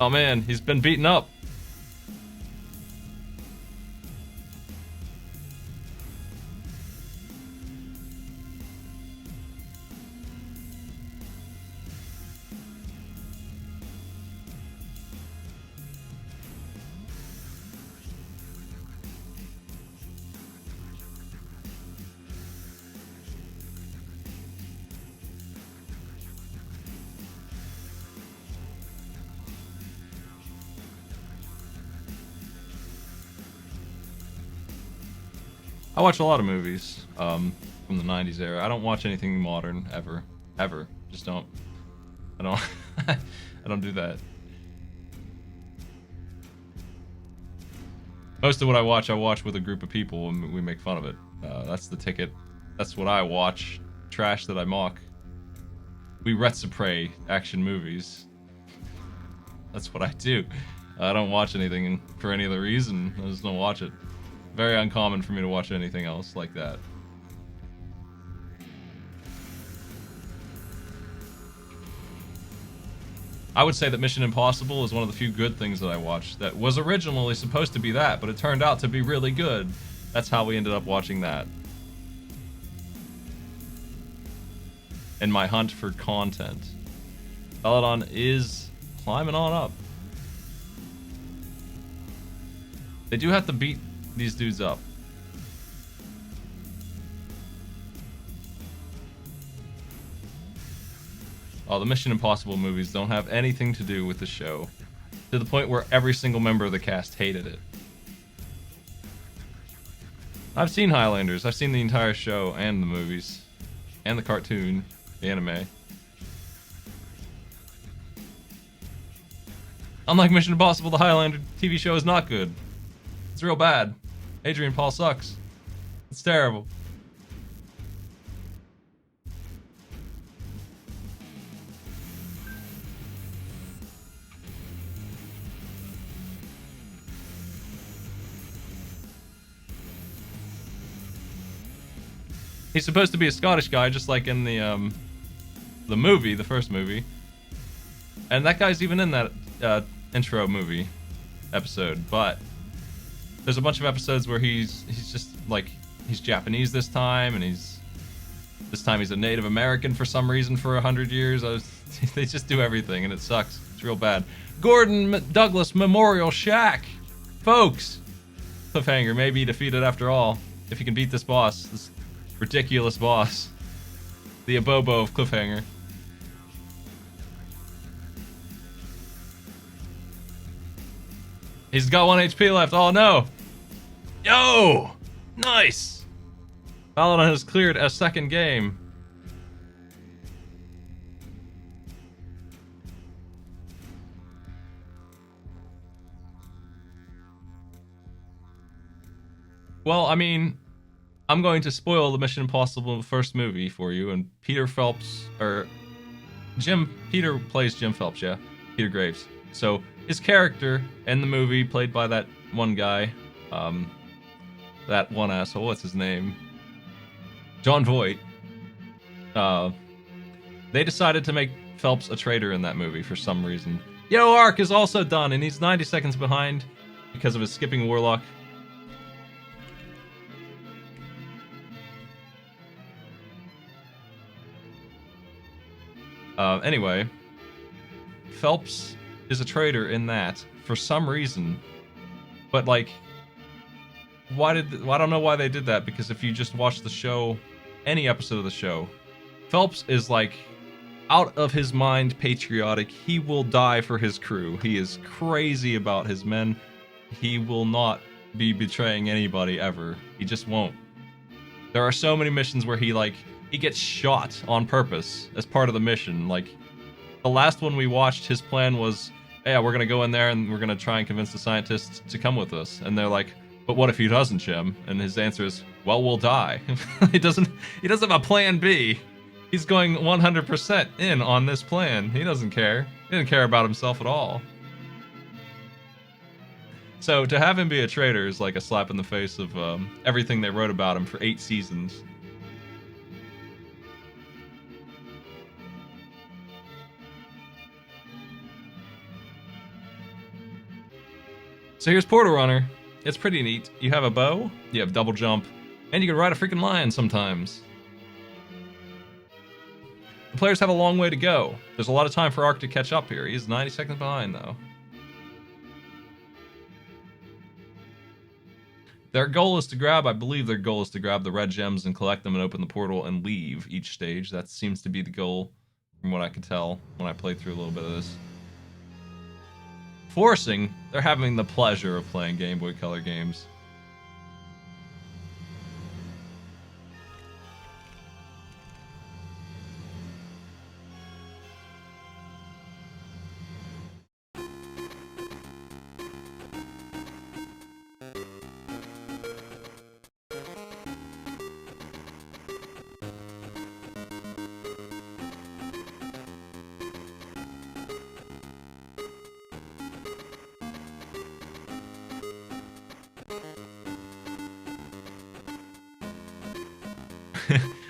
Oh man, he's been beaten up. I watch a lot of movies from the 90s era. I don't watch anything modern ever. Ever. Just don't. I don't I don't do that. Most of what I watch with a group of people and we make fun of it. That's the ticket. That's what I watch. Trash that I mock. We reciprocate action movies. That's what I do. I don't watch anything for any other reason. I just don't watch it. Very uncommon for me to watch anything else like that. I would say that Mission Impossible is one of the few good things that I watched that was originally supposed to be that, but it turned out to be really good. That's how we ended up watching that. In my hunt for content. Validon is climbing on up. They do have to beat these dudes up. Oh, the Mission Impossible movies don't have anything to do with the show. To the point where every single member of the cast hated it. I've seen Highlanders. I've seen the entire show and the movies. And the cartoon. The anime. Unlike Mission Impossible, the Highlander TV show is not good. It's real bad. Adrian Paul sucks. It's terrible. He's supposed to be a Scottish guy, just like in the movie, the first movie. And that guy's even in that intro movie episode, but there's a bunch of episodes where he's just like, he's Japanese this time, and he's a Native American for some reason for 100 years. They just do everything, and it sucks. It's real bad. Gordon Douglas Memorial Shack, folks. Cliffhanger may be defeated after all if he can beat this boss, this ridiculous boss, the Abobo of Cliffhanger. He's got 1 HP left. Oh no! Yo! Nice! Validon has cleared a second game. Well, I mean, I'm going to spoil the Mission Impossible first movie for you, and Peter Phelps, or Peter plays Jim Phelps, yeah? Peter Graves. So, his character in the movie, played by that one guy, that one asshole, what's his name? John Voight. They decided to make Phelps a traitor in that movie for some reason. Yo, Arc is also done, and he's 90 seconds behind because of his skipping Warlock. Anyway, Phelps is a traitor in that for some reason, but like, I don't know why they did that, because if you just watch the show, any episode of the show, Phelps is like out of his mind patriotic. He will die for his crew. He is crazy about his men. He will not be betraying anybody ever. He just won't. There are so many missions where he gets shot on purpose as part of the mission. Like, the last one we watched, his plan was, yeah, we're gonna go in there and we're gonna try and convince the scientists to come with us. And they're like, but what if he doesn't, Jim? And his answer is, well, we'll die. He doesn't have a plan B. He's going 100% in on this plan. He doesn't care. He doesn't care about himself at all. So to have him be a traitor is like a slap in the face of everything they wrote about him for 8 seasons. So here's Portal Runner. It's pretty neat. You have a bow, you have double jump, and you can ride a freaking lion sometimes. The players have a long way to go. There's a lot of time for Arc to catch up here. He's 90 seconds behind, though. I believe their goal is to grab the red gems and collect them and open the portal and leave each stage. That seems to be the goal, from what I could tell when I played through a little bit of this. Forcing, they're having the pleasure of playing Game Boy Color games.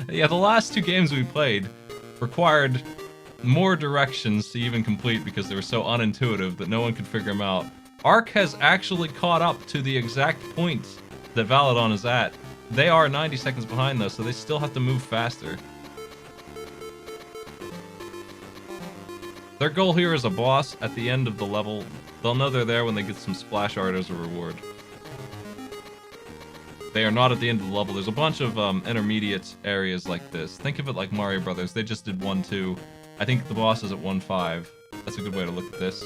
Yeah, the last 2 games we played required more directions to even complete because they were so unintuitive that no one could figure them out. Arc has actually caught up to the exact point that Validon is at. They are 90 seconds behind though, so they still have to move faster. Their goal here is a boss at the end of the level. They'll know they're there when they get some splash art as a reward. They are not at the end of the level. There's a bunch of intermediate areas like this. Think of it like Mario Brothers. They just did 1-2. I think the boss is at 1-5. That's a good way to look at this.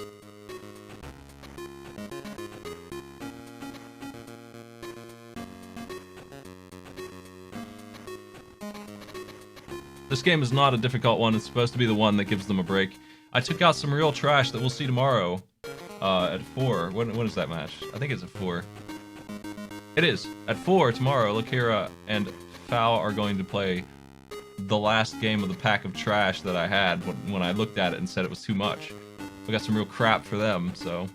This game is not a difficult one. It's supposed to be the one that gives them a break. I took out some real trash that we'll see tomorrow at 4. When is that match? I think it's at 4. It is. At 4 tomorrow, Lakira and Fao are going to play the last game of the pack of trash that I had when I looked at it and said it was too much. We got some real crap for them, so...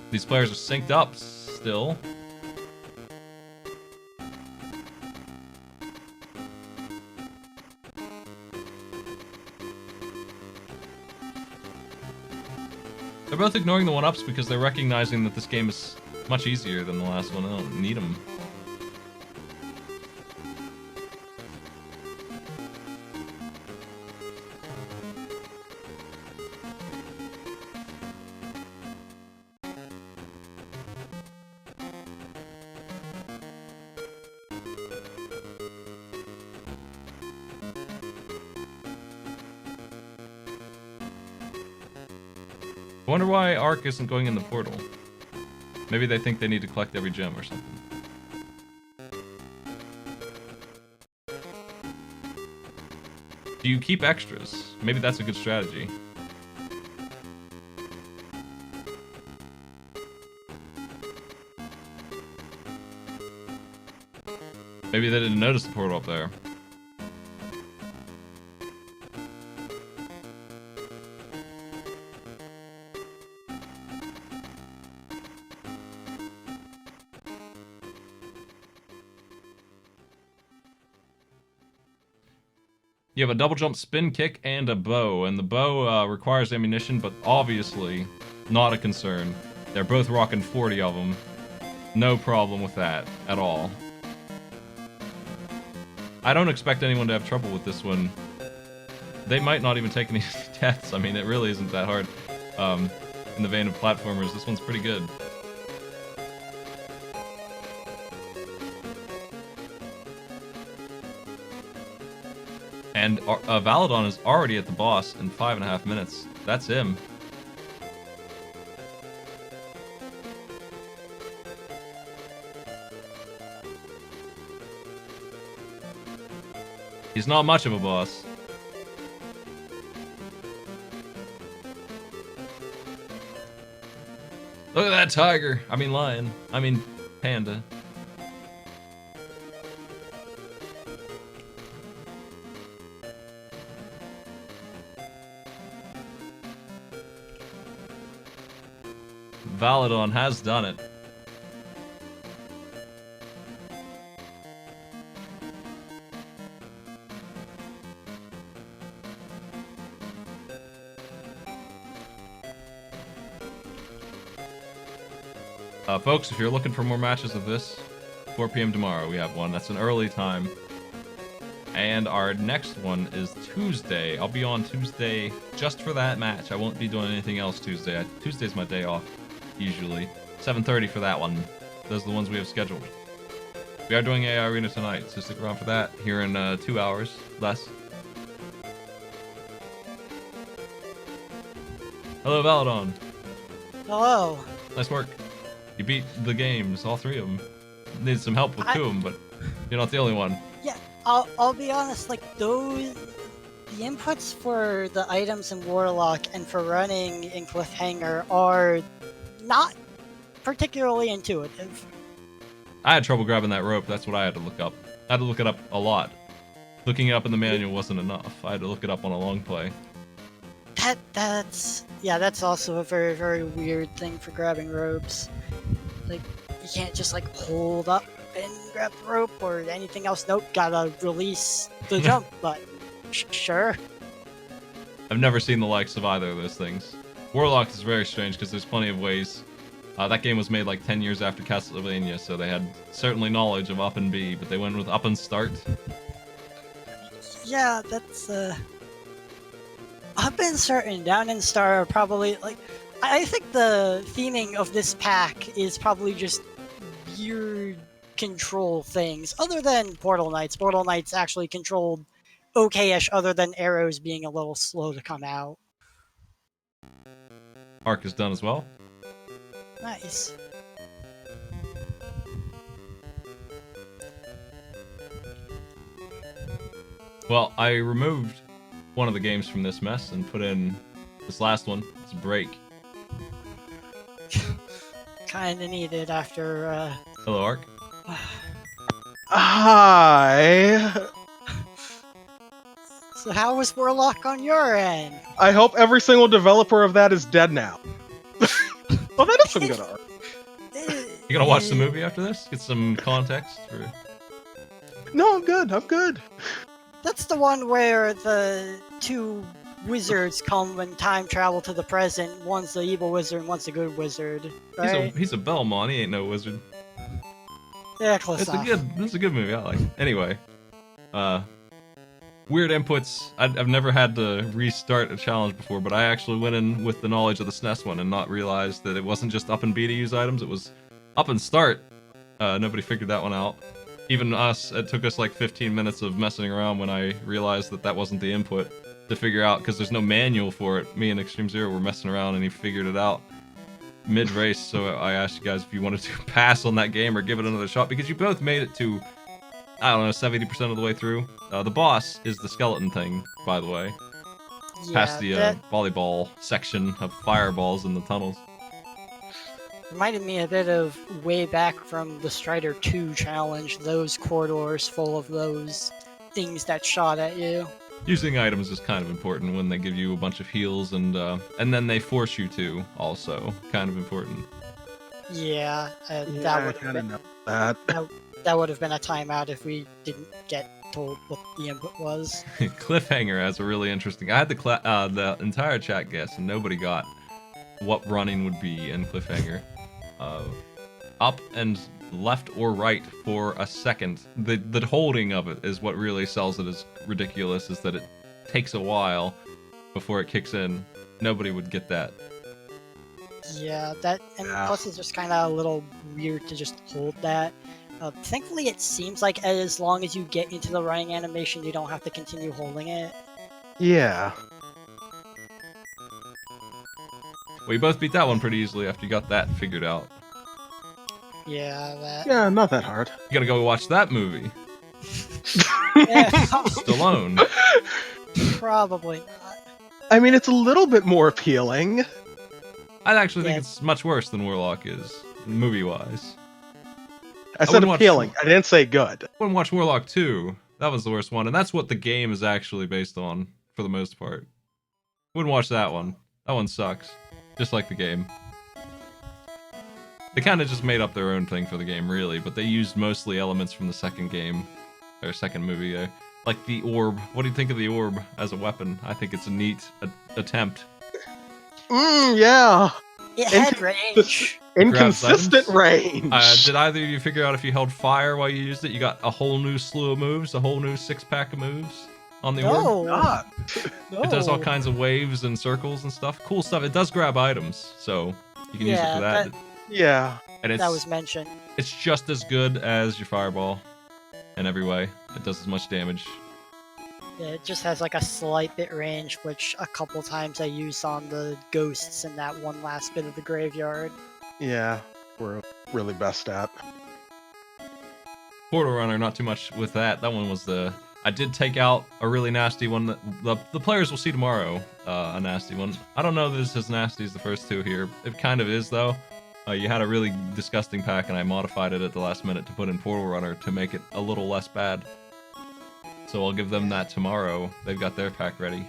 These players are synced up still. They're both ignoring the 1-ups because they're recognizing that this game is much easier than the last one. They don't need them. I wonder why Arc isn't going in the portal. Maybe they think they need to collect every gem or something. Do you keep extras? Maybe that's a good strategy. Maybe they didn't notice the portal up there. You have a double jump spin kick and a bow, and the bow requires ammunition, but obviously not a concern. They're both rocking 40 of them. No problem with that at all. I don't expect anyone to have trouble with this one. They might not even take any deaths. I mean, it really isn't that hard. In the vein of platformers, this one's pretty good. And Validon is already at the boss in 5.5 minutes. That's him. He's not much of a boss. Look at that tiger. I mean lion. I mean panda. Validon has done it. Folks, if you're looking for more matches of this, 4 p.m. tomorrow we have one. That's an early time. And our next one is Tuesday. I'll be on Tuesday just for that match. I won't be doing anything else Tuesday. Tuesday's my day off, usually. 7:30 for that one. Those are the ones we have scheduled. We are doing AI Arena tonight, so stick around for that here in 2 hours, less. Hello, Validon. Hello. Nice work. You beat the games, all 3 of them. Needed some help with 2 of them, but you're not the only one. Yeah, I'll be honest, like the inputs for the items in Warlock and for running in Cliffhanger are not particularly intuitive. I had trouble grabbing that rope, that's what I had to look up. I had to look it up a lot. Looking it up in the manual wasn't enough. I had to look it up on a long play. That's also a very, very weird thing for grabbing ropes. Like, you can't just like hold up and grab the rope or anything else. Nope, gotta release the jump button. Sure. I've never seen the likes of either of those things. Warlock is very strange because there's plenty of ways. That game was made like 10 years after Castlevania, so they had certainly knowledge of up and B, but they went with up and start. Yeah, that's up and start and down and star are probably like. I think the theming of this pack is probably just weird control things. Other than Portal Knights, Portal Knights actually controlled okay-ish, other than arrows being a little slow to come out. Arc is done as well. Nice. Well, I removed one of the games from this mess and put in this last one. It's Break. Kinda needed after, Hello, Arc. Hi. So how was Warlock on your end? I hope every single developer of that is dead now. Well, that is some good art. You gonna watch the movie after this? Get some context? Or... No, I'm good. I'm good. That's the one where the two wizards come and time travel to the present. One's the evil wizard and one's the good wizard, right? He's a Belmont. He ain't no wizard. Yeah, close enough. It's a good movie. I like it. Anyway, weird inputs. I've never had to restart a challenge before, but I actually went in with the knowledge of the SNES one and not realized that it wasn't just up and B to use items. It was up and start. Nobody figured that one out. Even us, it took us like 15 minutes of messing around when I realized that that wasn't the input to figure out, because there's no manual for it. Me and Extreme Zero were messing around and he figured it out mid-race, so I asked you guys if you wanted to pass on that game or give it another shot, because you both made it to, I don't know, 70% of the way through. The boss is the skeleton thing, by the way. Yeah, Past the volleyball section of fireballs in the tunnels. reminded me a bit of way back from the Strider 2 challenge, those corridors full of those things that shot at you. Using items is kind of important when they give you a bunch of heals, and then they force you to, also. Kind of important. Yeah, Yeah, that I would have kind of been, know that. that would have been a timeout if we didn't get told what the input was. Cliffhanger has a really interesting... I had the entire chat guess, and nobody got what running would be in Cliffhanger. Up and left or right for a second. The holding of it is what really sells it as ridiculous, is that it takes a while before it kicks in. Nobody would get that. Yeah, that, and plus it's just kind of a little weird to just hold that. Thankfully, it seems like as long as you get into the running animation, you don't have to continue holding it. Yeah. Well, you both beat that one pretty easily after you got that figured out. Yeah, that. Yeah, not that hard. You gotta go watch that movie. Yeah, Stallone. probably not. I mean, it's a little bit more appealing. I actually think Yeah. it's much worse than Warlock is, movie-wise. I said wouldn't watch- appealing. I didn't say good. Wouldn't watch Warlock 2. That was the worst one, and that's what the game is actually based on, for the most part. Wouldn't watch that one. That one sucks. Just like the game. They kind of just made up their own thing for the game, really, but they used mostly elements from the second game, or second movie. Like the orb. What do you think of the orb as a weapon? I think it's a neat attempt. Yeah. It had range. Inconsistent range. Did either of you figure out if you held fire while you used it, you got a whole new slew of moves, a whole new 6-pack of moves on the orb? No, God. no. It does all kinds of waves and circles and stuff. Cool stuff. It does grab items, so you can use it Yeah, for that. Yeah. And that was mentioned. it's just as good as your fireball in every way. It does as much damage. Yeah, it just has like a slight bit range, which a couple times I used on the ghosts in that one last bit of the graveyard. Yeah. We're really best at. Portal Runner, not too much with that. That one was the... I did take out a really nasty one that the players will see tomorrow, a nasty one. I don't know that it's as nasty as the first two here. It kind of is, though. You had a really disgusting pack, and I modified it at the last minute to put in Portal Runner to make it a little less bad. So I'll give them that tomorrow. They've got their pack ready.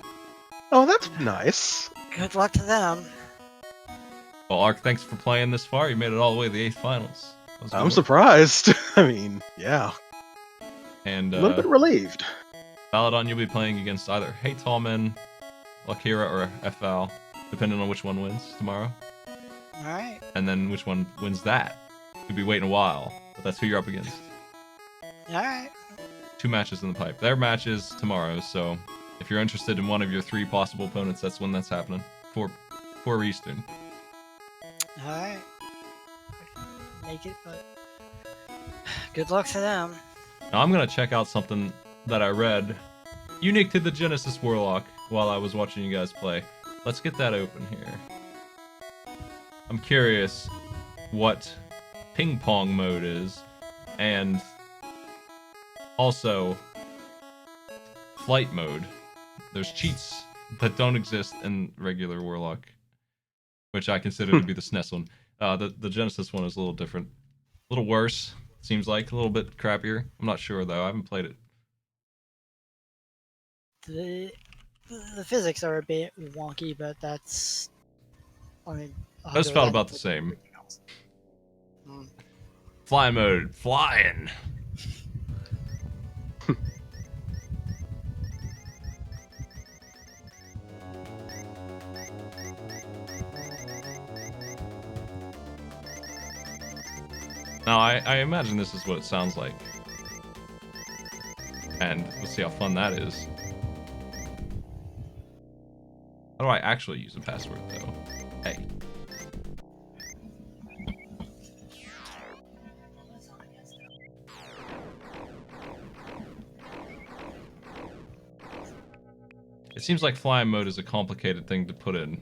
Oh, that's nice. Good luck to them. Well, Ark, thanks for playing this far. You made it all the way to the 8th finals. That was I'm good. surprised. I mean, yeah. And A little bit relieved. Validon, you'll be playing against either Hey Tallman, Lakira, or FL, depending on which one wins tomorrow. Alright. And then which one wins that. You'll be waiting a while, but that's who you're up against. Alright. 2 matches in the pipe. Their match is tomorrow, so if you're interested in one of your 3 possible opponents, that's when that's happening. 4 Eastern. Alright. Make it, but good luck to them. Now I'm gonna check out something that I read unique to the Genesis Warlock while I was watching you guys play. Let's get that open here. I'm curious what ping pong mode is, and also flight mode. There's cheats that don't exist in regular Warlock, which I consider to be the SNES one. The Genesis one is a little different, a little worse. Seems like a little bit crappier. I'm not sure though. I haven't played it. The physics are a bit wonky, but that's. I mean, Those felt about the same. Fly mode, flying. Now, I imagine this is what it sounds like. And we'll see how fun that is. How do I actually use a password, though? Hey. It seems like flying mode is a complicated thing to put in.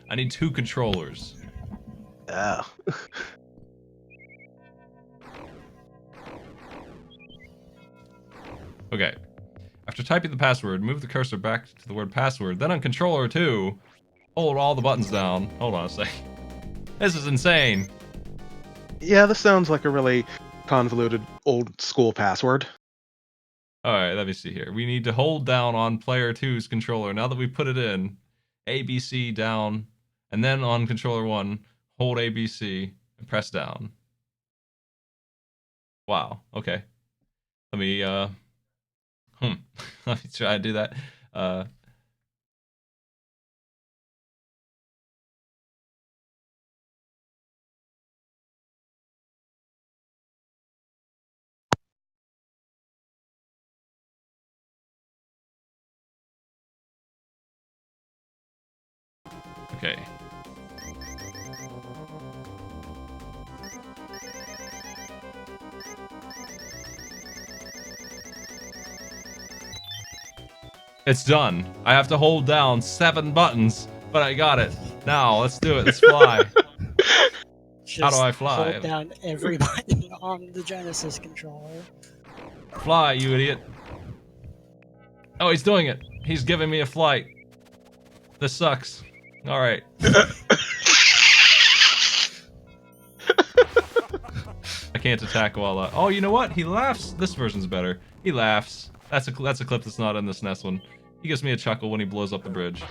I need 2 controllers. Yeah. Okay. After typing the password, move the cursor back to the word password, then on controller 2, hold all the buttons down. Hold on a sec. This is insane. Yeah, this sounds like a really convoluted old school password. Alright, let me see here. We need to hold down on player 2's controller. Now that we put it in, ABC down, and then on controller 1, hold ABC and press down. Wow, okay. Let me, let me try to do that. Okay. It's done. I have to hold down 7 buttons, but I got it. Now, let's do it. Let's fly. How do I fly? Hold down every button on the Genesis controller. Fly, you idiot. Oh, he's doing it. He's giving me a flight. This sucks. Alright. I can't attack while oh, you know what? He laughs. This version's better. He laughs. That's a clip that's not in this SNES one. He gives me a chuckle when he blows up the bridge.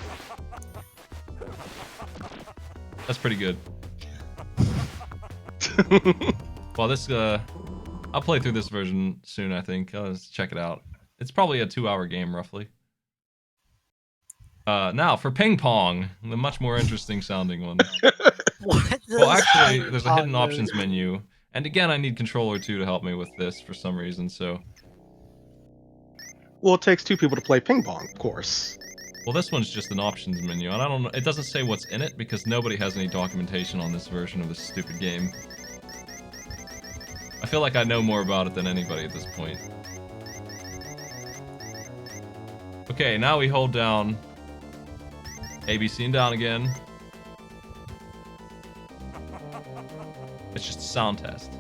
That's pretty good. Well, this I'll play through this version soon, I think. Let's check it out. It's probably a 2-hour game, roughly. Now, for ping pong, the much more interesting sounding one. Well, actually, there's a hidden options menu. And again, I need controller 2 to help me with this for some reason, so... Well, it takes 2 people to play ping pong, of course. Well, this one's just an options menu, and I don't know... It doesn't say what's in it, because nobody has any documentation on this version of this stupid game. I feel like I know more about it than anybody at this point. Okay, now we hold down ABC and down again. It's just a sound test.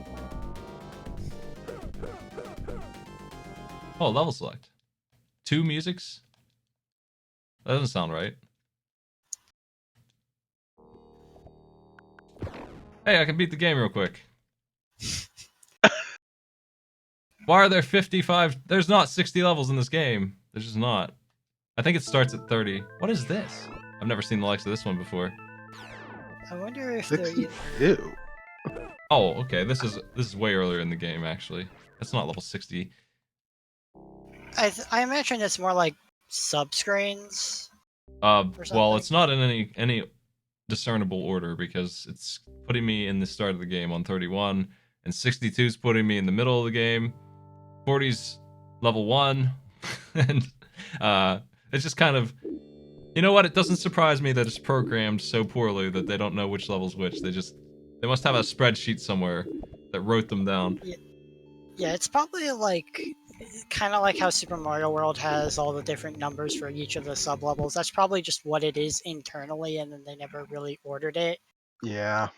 Oh, level select. 2 musics? That doesn't sound right. Hey, I can beat the game real quick. Why are there 55? There's not 60 levels in this game. There's just not. I think it starts at 30. What is this? I've never seen the likes of this one before. I wonder if they're... 62. Oh, okay. This is way earlier in the game, actually. That's not level 60. I imagine it's more like sub-screens. Well, something? it's not in any discernible order because it's putting me in the start of the game on 31, and 62 is putting me in the middle of the game. 40's level 1, and it's just kind of, you know what? It doesn't surprise me that it's programmed so poorly that they don't know which level's which. They must have a spreadsheet somewhere that wrote them down. Yeah, it's probably like kind of like how Super Mario World has all the different numbers for each of the sub-levels. That's probably just what it is internally, and then they never really ordered it. Yeah.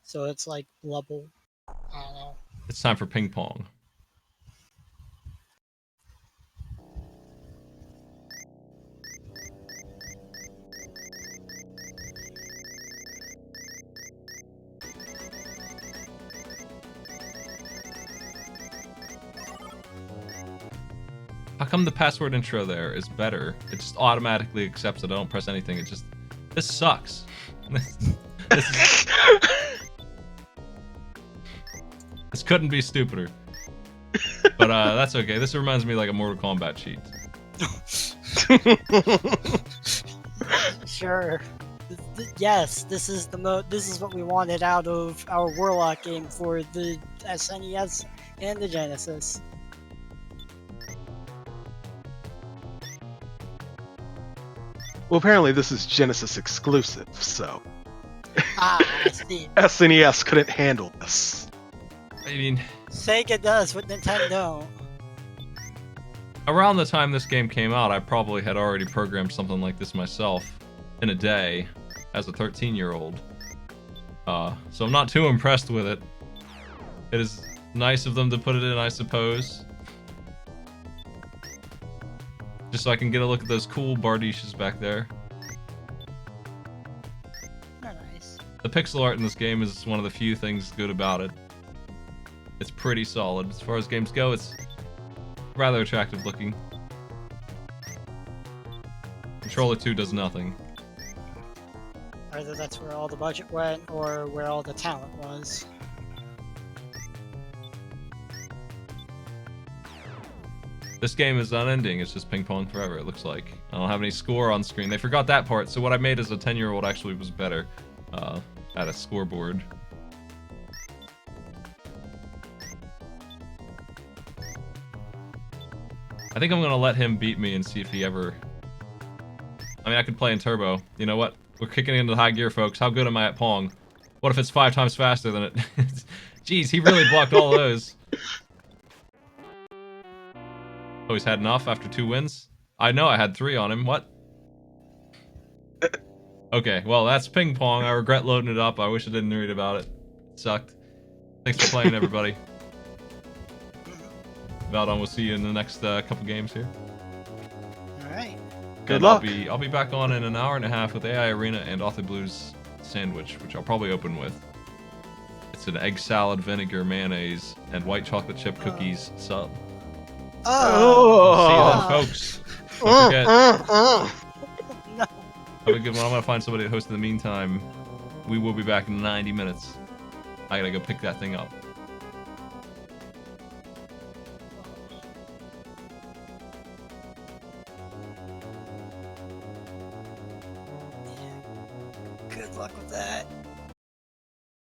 So it's like level. I don't know. It's time for ping pong. How come the password intro there is better? It just automatically accepts it. I don't press anything. This sucks. This couldn't be stupider. But that's okay. This reminds me like a Mortal Kombat cheat. Sure. Yes, this is what we wanted out of our Warlock game for the SNES and the Genesis. Well, apparently this is Genesis exclusive, so I see. SNES couldn't handle this. I mean, Sega does what Nintendo. around the time this game came out, I probably had already programmed something like this myself in a day as a 13-year-old. So I'm not too impressed with it. It is nice of them to put it in, I suppose. Just so I can get a look at those cool Bardishes back there. They're nice. The pixel art in this game is one of the few things good about it. It's pretty solid. As far as games go, it's rather attractive looking. Controller 2 does nothing. Either that's where all the budget went, or where all the talent was. This game is unending. It's just ping pong forever, it looks like. I don't have any score on screen. They forgot that part, so what I made as a 10-year-old actually was better at a scoreboard. I think I'm gonna let him beat me and see if he ever... I mean, I could play in turbo. You know what? We're kicking into high gear, folks. How good am I at Pong? What if it's 5 times faster than it? Jeez, he really blocked all of those. Oh, he's had enough after 2 wins? I know I had 3 on him. What? Okay, well, that's ping pong. I regret loading it up. I wish I didn't read about it. It sucked. Thanks for playing, everybody. Validon, we'll see you in the next couple games here. Alright. Good And luck. I'll be back on in an hour and a half with AI Arena and Author Blue's sandwich, which I'll probably open with. It's an egg salad, vinegar, mayonnaise, and white chocolate chip cookies sub. Oh! See you then, folks. Don't forget. No. Have a good one. I'm gonna find somebody to host in the meantime. We will be back in 90 minutes. I gotta go pick that thing up. Good luck with that.